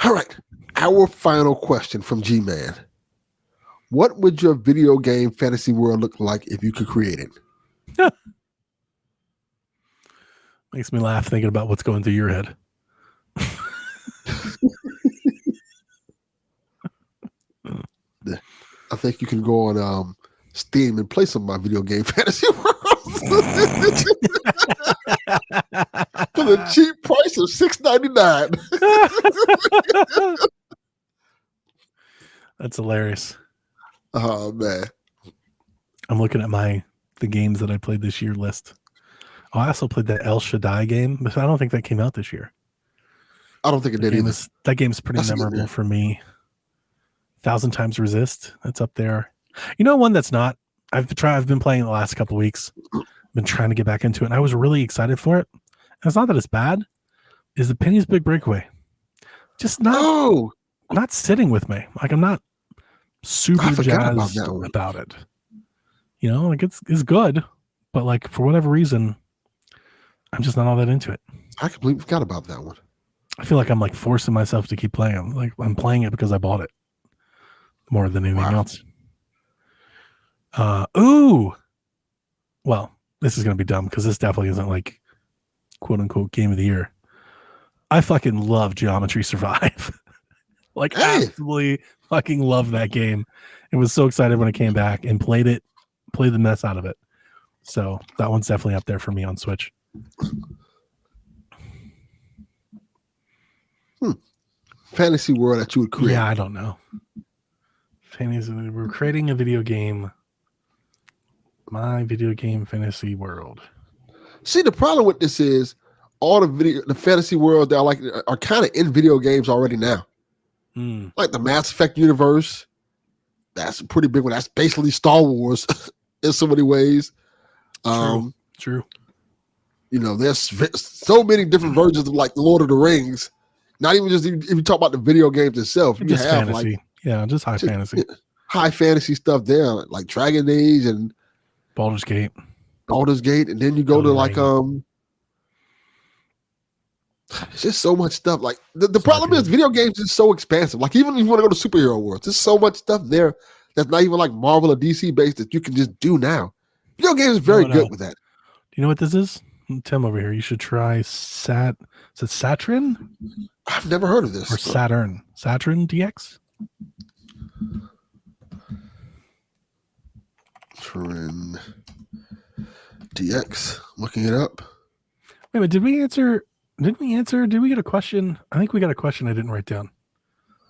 All right. Our final question from G-Man. What would your video game fantasy world look like if you could create it? Makes me laugh thinking about what's going through your head. I think you can go on Steam and play some of my video game fantasy worlds for the cheap price of $6.99. That's hilarious. Oh man, I'm looking at the games that I played this year list. Oh, I also played that El Shaddai game, but I don't think that came out this year. I don't think it did either. That game's pretty memorable for me. 1,000 Times Resist, that's up there. One that's not. I've been playing it the last couple of weeks. Been trying to get back into it, and I was really excited for it. And it's not that it's bad. Is the Penny's Big Breakaway? Just not sitting with me. Like I'm not super jazzed about it. Like it's good, but like for whatever reason, I'm just not all that into it. I completely forgot about that one. I feel like I'm like forcing myself to keep playing. Like I'm playing it because I bought it more than anything else. well, this is going to be dumb because this definitely isn't like quote unquote game of the year. I fucking love Geometry Survive. Like, Hey. absolutely fucking love that game. And was so excited when it came back and played the mess out of it. So that one's definitely up there for me on Switch. Fantasy world that you would create. Yeah, I don't know. Fantasy, we're creating a video game. My video game fantasy world. See, the problem with this is all the fantasy world that are kind of in video games already now. Like the Mass Effect universe. That's a pretty big one. That's basically Star Wars in so many ways. True. You know, there's so many different versions of like the Lord of the Rings. Not even just if you talk about the video games itself. You Just have fantasy. Just high fantasy. High fantasy stuff there, like Dragon Age and Baldur's Gate, and then you go to like it's just so much stuff. Like the problem is video games is so expansive. Like even if you want to go to superhero worlds, there's so much stuff there that's not even like Marvel or DC based that you can just do now. Video games is very good with that. Do you know what this is? Tim over here. You should try Is it Saturn? I've never heard of this. Or Saturn. Saturn DX? Saturn DX. Looking it up. Wait, but did we answer? Did we get a question? I think we got a question I didn't write down.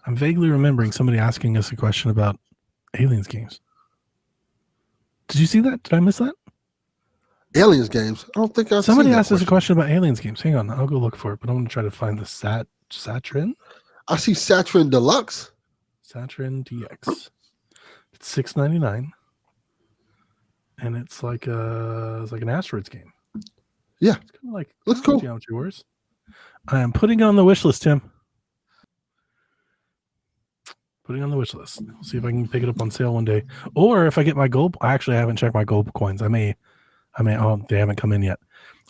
I'm vaguely remembering somebody asking us a question about Aliens games. Did you see that? Did I miss that? Aliens games. I don't think I've Somebody seen asked us a question about Aliens games. Hang on, I'll go look for it, but I'm going to try to find the Saturn. I see Saturn Deluxe. Saturn DX. It's $6.99, and it's like an asteroids game. Yeah, it's kind of like looks cool. Geometry Wars. I am putting it on the wish list, Tim. Putting it on the wish list. We'll see if I can pick it up on sale one day, or if I get my gold. Actually, I haven't checked my gold coins. I may. Oh, they haven't come in yet.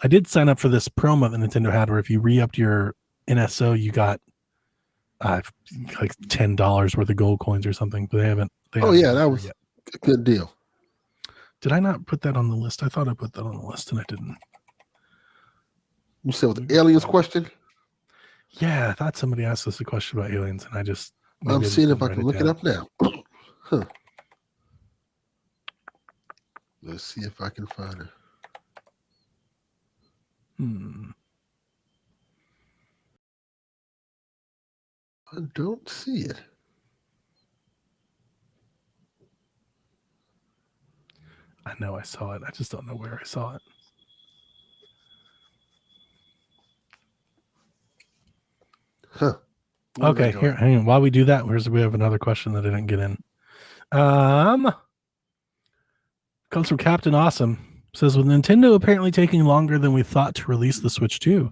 I did sign up for this promo that Nintendo had, where if you re-upped your NSO, you got like $10 worth of gold coins or something. But they haven't. That was a good deal. Did I not put that on the list? I thought I put that on the list, and I didn't. You said with the aliens question? Yeah, I thought somebody asked us a question about aliens, and I just. I'm seeing if I can look it up now. Huh. Let's see if I can find it. I don't see it. I know I saw it. I just don't know where I saw it. Huh. Okay, here, hang on. While we do that, we have another question that I didn't get in. Comes from Captain Awesome. Says, with Nintendo apparently taking longer than we thought to release the Switch 2,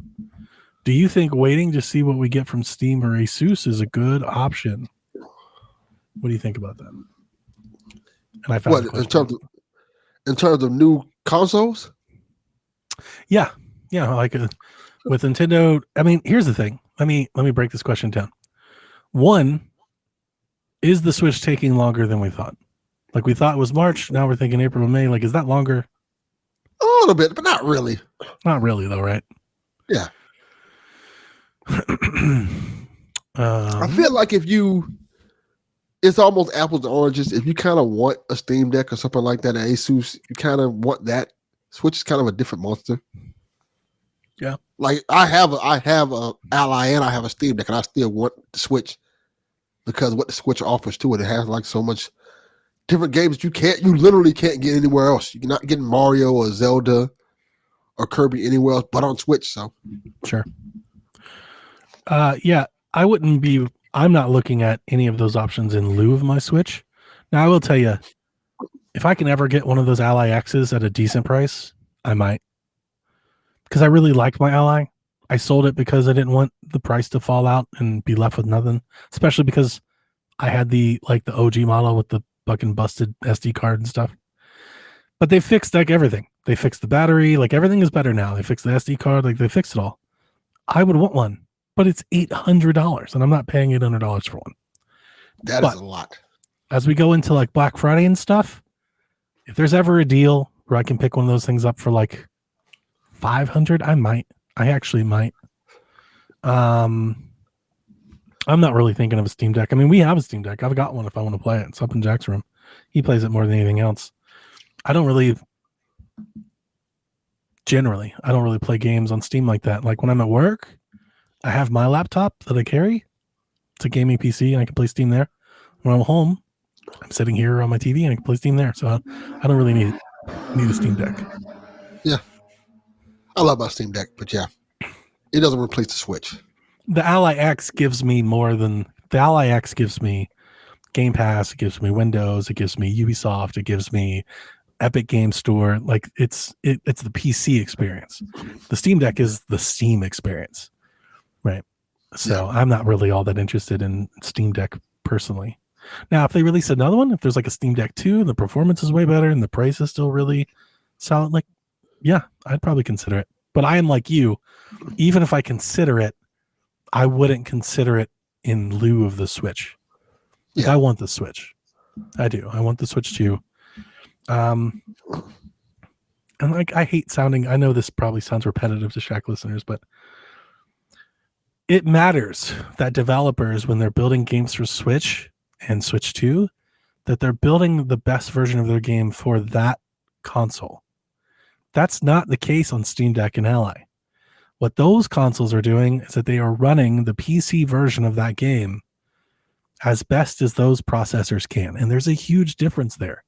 do you think waiting to see what we get from Steam or Asus is a good option? What do you think about that? And I found in terms of new consoles? Yeah, like with Nintendo. I mean, here's the thing. Let me break this question down. One, is the Switch taking longer than we thought? Like we thought it was March, now we're thinking April and May. Like, is that longer? A little bit, but not really. Not really, though, right? Yeah. I feel like it's almost apples to oranges. If you kind of want a Steam Deck or something like that, an Asus, you kind of want that. Switch is kind of a different monster. Yeah. Like I have a Ally and I have a Steam Deck, and I still want the Switch because what the Switch offers to it, it has like so much different games you literally can't get anywhere else. You're not getting Mario or Zelda or Kirby anywhere else but on Switch. So sure. Yeah, I'm not looking at any of those options in lieu of my Switch. Now I will tell you, if I can ever get one of those Ally X's at a decent price, I might. Because I really liked my Ally. I sold it because I didn't want the price to fall out and be left with nothing. Especially because I had the OG model with the fucking busted SD card and stuff. But they fixed like everything. They fixed the battery. Like everything is better now. They fixed the SD card. Like they fixed it all. I would want one, but it's $800 and I'm not paying $800 for one. That is a lot. As we go into like Black Friday and stuff, if there's ever a deal where I can pick one of those things up for like 500. I actually might. I'm not really thinking of a Steam Deck. I mean, we have a Steam Deck. I've got one if I want to play it. It's up in Jack's room. He plays it more than anything else. I don't really play games on Steam like that. Like when I'm at work, I have my laptop that I carry. It's a gaming PC and I can play Steam there. When I'm home, I'm sitting here on my TV and I can play Steam there. So I don't really need a Steam Deck. Yeah. I love my Steam Deck, but yeah, it doesn't replace the Switch. The Ally X gives me more than the Ally X gives me Game Pass, it gives me Windows, it gives me Ubisoft, it gives me Epic Game Store. Like it's the PC experience. The Steam Deck is the Steam experience, right? So I'm not really all that interested in Steam Deck personally. Now, if they release another one, if there's like a Steam Deck 2, the performance is way better and the price is still really solid, like yeah, I'd probably consider it. But I am like you, even if I consider it, I wouldn't consider it in lieu of the Switch. Like, I want the Switch. I do. I want the Switch too. And like I hate sounding, I know this probably sounds repetitive to Shack listeners, but it matters that developers, when they're building games for Switch and Switch 2, that they're building the best version of their game for that console. That's not the case on Steam Deck and Ally. What those consoles are doing is that they are running the PC version of that game as best as those processors can. And there's a huge difference there.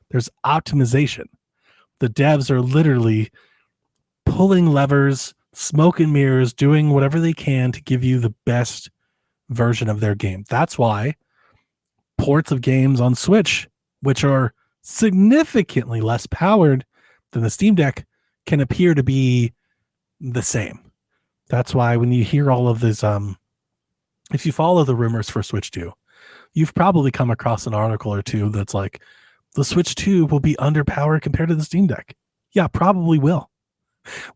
There's optimization. The devs are literally pulling levers, smoke and mirrors, doing whatever they can to give you the best version of their game. That's why ports of games on Switch, which are significantly less powered than the Steam Deck, can appear to be the same. That's why when you hear all of this, if you follow the rumors for Switch 2, you've probably come across an article or two that's like, the Switch 2 will be underpowered compared to the Steam Deck. Yeah, probably will.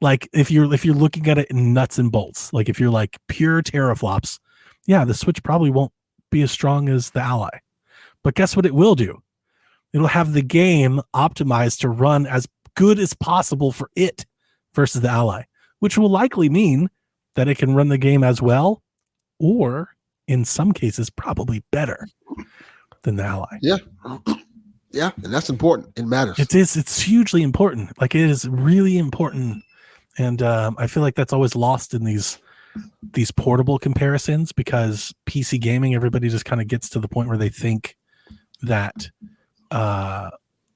Like if you're looking at it in nuts and bolts, like if you're like pure teraflops, yeah, the Switch probably won't be as strong as the Ally. But guess what it will do? It'll have the game optimized to run as good as possible for it versus the Ally, which will likely mean that it can run the game as well, or in some cases, probably better than the Ally. Yeah. Yeah, and that's important. It matters. It is. It's hugely important. Like it is really important. And I feel like that's always lost in these portable comparisons, because PC gaming, everybody just kind of gets to the point where they think that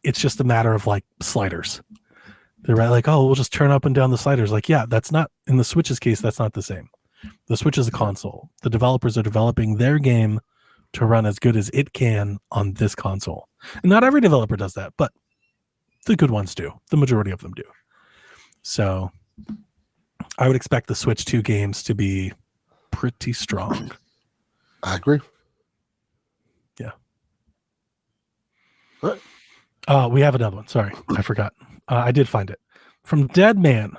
it's just a matter of like sliders. They're right, like, oh, we'll just turn up and down the sliders. Like, yeah, that's not, in the Switch's case, that's not the same. The Switch is a console. The developers are developing their game to run as good as it can on this console. And not every developer does that, but the good ones do. The majority of them do. So I would expect the Switch 2 games to be pretty strong. I agree. Yeah. What? We have another one. Sorry, I forgot. I did find it. From Dead Man.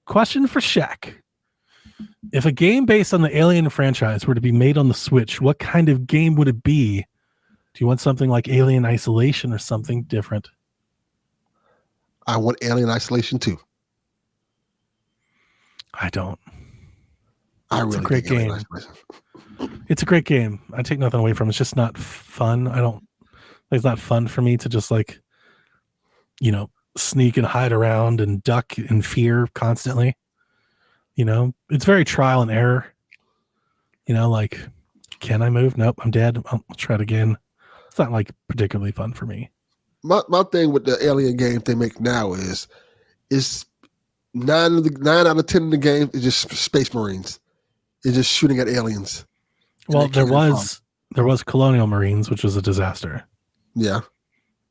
Question for Shaq. If a game based on the Alien franchise were to be made on the Switch, what kind of game would it be? Do you want something like Alien Isolation or something different? I want Alien Isolation 2. I don't. It's a great game. It's a great game. I take nothing away from it. It's just not fun. It's not fun for me to just like, sneak and hide around and duck in fear constantly. It's very trial and error. Like, can I move? Nope, I'm dead. I'll try it again. It's not like particularly fun for me. My thing with the Alien games they make now is 9 out of 10 of the game is just Space Marines. It's just shooting at aliens. Well, there was Colonial Marines, which was a disaster. Yeah.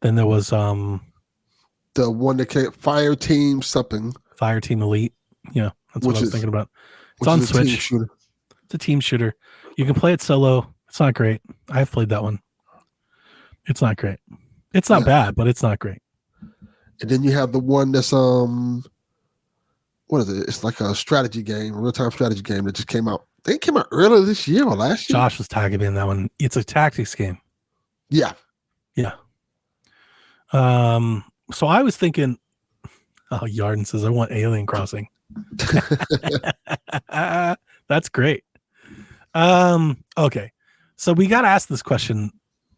Then there was the one that came Fire Team something. Fire Team Elite. Yeah, that's what I was thinking about. It's on Switch. It's a team shooter. You can play it solo. It's not great. I've played that one. It's not great. It's not bad, but it's not great. And then you have the one that's what is it? It's like a strategy game, a real-time strategy game that just came out. I think it came out earlier this year or last year. Josh was tagging me in that one. It's a tactics game. Yeah. Yeah. So I was thinking Oh, Yarden says I want Alien Crossing. That's great. Okay. So we got asked this question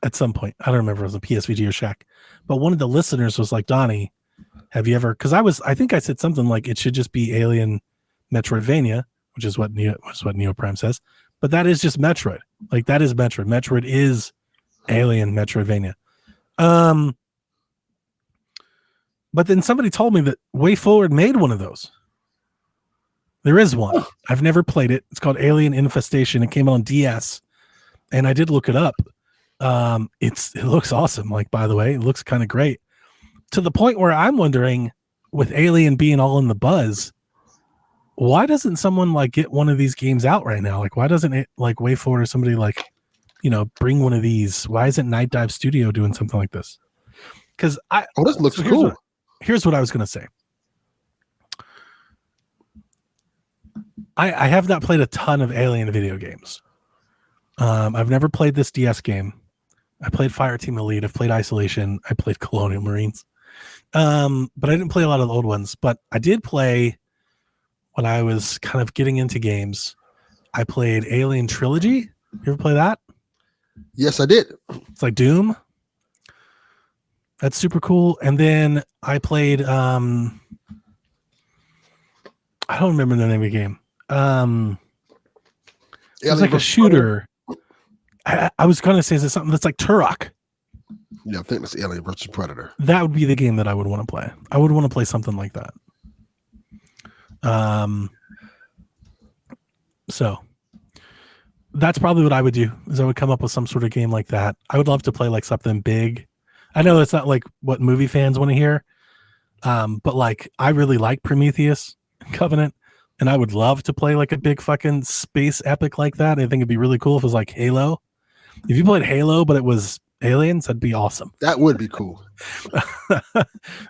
at some point. I don't remember if it was a PSVG or Shaq, but one of the listeners was like, Donnie, have you ever, because I think I said something like it should just be Alien Metroidvania, which is what Neo Prime says, but that is just Metroid. Like that is Metroid. Metroid is Alien Metroidvania. But then somebody told me that Way Forward made one of those. There is one. I've never played it. It's called Alien Infestation. It came out on DS, and I did look it up. It looks awesome. Like, by the way, it looks kind of great. To the point where I'm wondering, with Alien being all in the buzz, why doesn't someone like get one of these games out right now? Like, why doesn't it like Way Forward or somebody like, bring one of these? Why isn't Night Dive Studio doing something like this? Because this looks cool. Here's what I was going to say. I have not played a ton of Alien video games. I've never played this DS game. I played Fireteam Elite. I've played Isolation. I played Colonial Marines. But I didn't play a lot of the old ones. But I did play, when I was kind of getting into games, I played Alien Trilogy. You ever play that? Yes, I did. It's like Doom. That's super cool. And then I played, I don't remember the name of the game. It was like a shooter. I was going to say, is it something that's like Turok? Yeah, I think it's Alien versus Predator. That would be the game that I would want to play. I would want to play something like that. So that's probably what I would do, is I would come up with some sort of game like that. I would love to play like something big. I know that's not like what movie fans want to hear. But like, I really like Prometheus and Covenant, and I would love to play like a big fucking space epic like that. I think it'd be really cool if it was like Halo. If you played Halo, but it was aliens, that'd be awesome. That would be cool.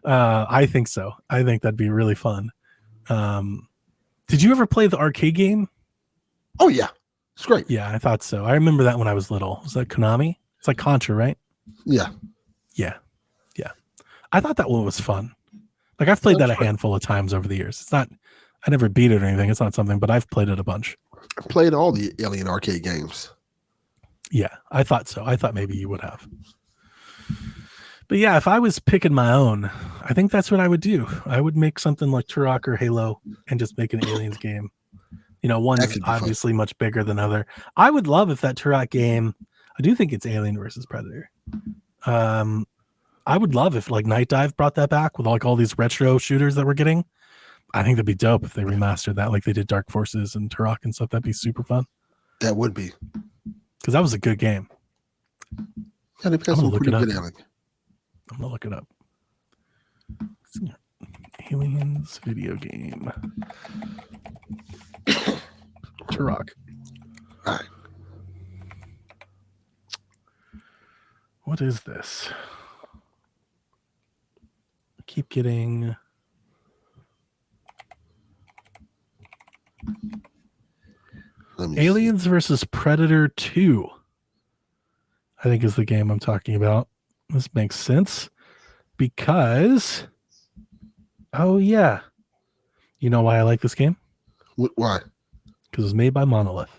I think so. I think that'd be really fun. Did you ever play the arcade game? Oh, yeah. It's great. Yeah, I thought so. I remember that when I was little. Was that Konami? It's like Contra, right? Yeah. Yeah. I thought that one was fun. Like, I've played that a handful of times over the years. It's not, I never beat it or anything. It's not something, but I've played it a bunch. I played all the Alien arcade games. Yeah, I thought so. I thought maybe you would have. But yeah, if I was picking my own, I think that's what I would do. I would make something like Turok or Halo and just make an Aliens game. One's obviously much bigger than other. I would love if that Turok game, I do think it's Alien versus Predator. I would love if like Night Dive brought that back with like all these retro shooters that we're getting. I think that'd be dope if they remastered that like they did Dark Forces and Turok and stuff. That'd be super fun. That would be. Because that was a good game. Yeah, they played some pretty good Alien. I'm going to look it up. Aliens video game. Turok. All right. What is this? I keep getting... Aliens versus Predator 2, I think is the game I'm talking about. This makes sense because, oh yeah, you know why I like this game? Why? Because it was made by Monolith.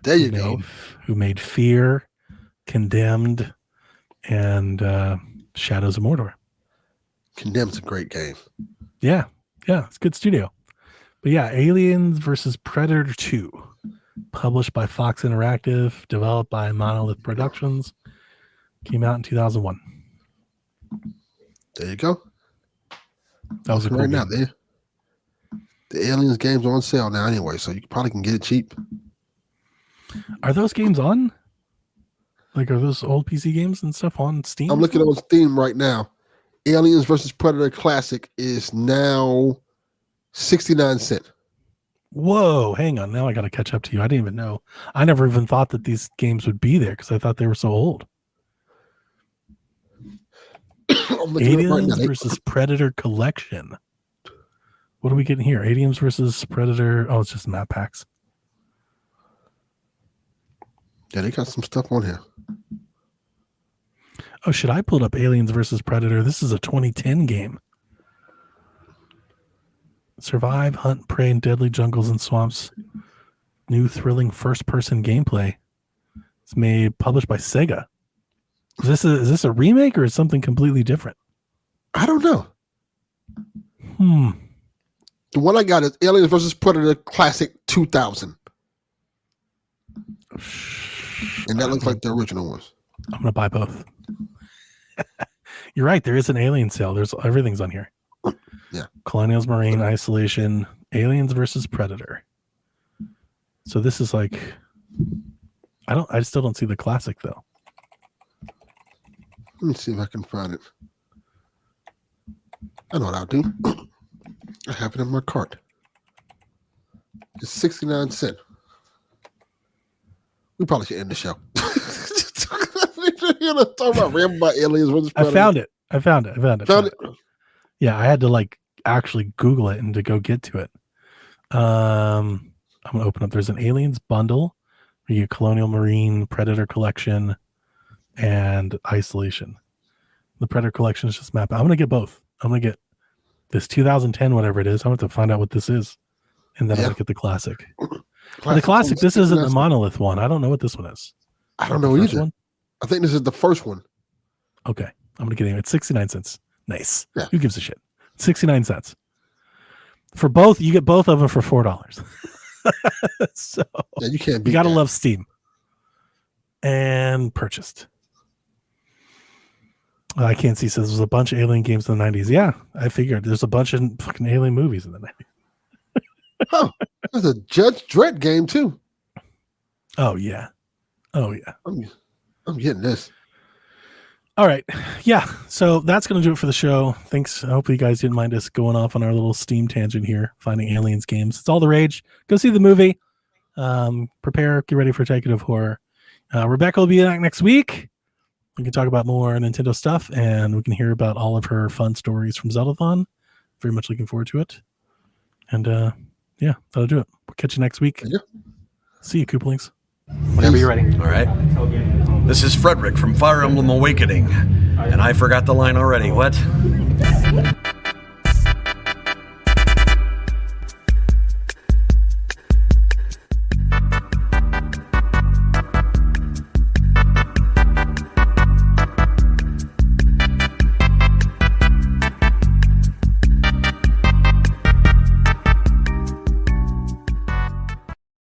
There you go. Who made Fear, Condemned, and Shadows of Mordor. Condemned's a great game. Yeah, it's a good studio. But yeah, Aliens versus Predator 2, published by Fox Interactive, developed by Monolith Productions, came out in 2001. There you go. That was a cool right game. Now. The Aliens game's on sale now anyway, so you probably can get it cheap. Are those games on? Like, are those old PC games and stuff on Steam? I'm looking on Steam right now. Aliens versus Predator Classic is now 69 cents. Whoa, hang on. Now I got to catch up to you. I didn't even know. I never even thought that these games would be there because I thought they were so old. Aliens versus Predator Collection. What are we getting here? Aliens versus Predator. Oh, it's just map packs. Yeah, they got some stuff on here. Oh, shit. I pulled up Aliens versus Predator. This is a 2010 game. Survive, hunt, prey in deadly jungles and swamps. New thrilling first-person gameplay. It's published by Sega. Is this a remake or is something completely different? I don't know. Hmm. The one I got is Aliens vs. Predator Classic 2000. And that looks like the original ones. I'm going to buy both. You're right. There is an Alien sale. Everything's on here. Yeah. Colonials, Marine, Isolation, Aliens versus Predator. So this is like, I still don't see the classic though. Let me see if I can find it. I know what I'll do. I have it in my cart. It's 69 cents. We probably should end the show. You know, talk about rambling about Aliens versus Predator. I found it. Yeah, I had to like actually Google it and to go get to it. I'm gonna open up. There's an Aliens bundle where you get Colonial Marine, Predator Collection, and Isolation. The Predator Collection is just map. I'm gonna get both. I'm gonna get this 2010, whatever it is. I'm gonna have to find out what this is, and then I'm gonna get the classic. The classic. This isn't the Monolith one. I don't know what this one is. I don't know either. One? I think this is the first one. Okay, I'm gonna get it. It's 69 cents. Nice. Yeah. Who gives a shit? 69 cents for both. You get both of them for $4. So yeah, you can't beat. You gotta love Steam. And purchased. I can't see. Says there's a bunch of Alien games in the 90s. Yeah, I figured there's a bunch of fucking Alien movies in the 90s. Oh, there's a Judge Dredd game too. Oh yeah. I'm getting this. All right. Yeah. So that's going to do it for the show. Thanks. Hopefully you guys didn't mind us going off on our little Steam tangent here, finding Aliens games. It's all the rage. Go see the movie. Prepare, get ready for Takeoff Horror. Rebecca will be back next week. We can talk about more Nintendo stuff and we can hear about all of her fun stories from Zeldathon. Very much looking forward to it. And yeah, that'll do it. We'll catch you next week. Yeah. See you, Koopalings. Whenever you're ready. All right. This is Frederick from Fire Emblem Awakening. And I forgot the line already. What?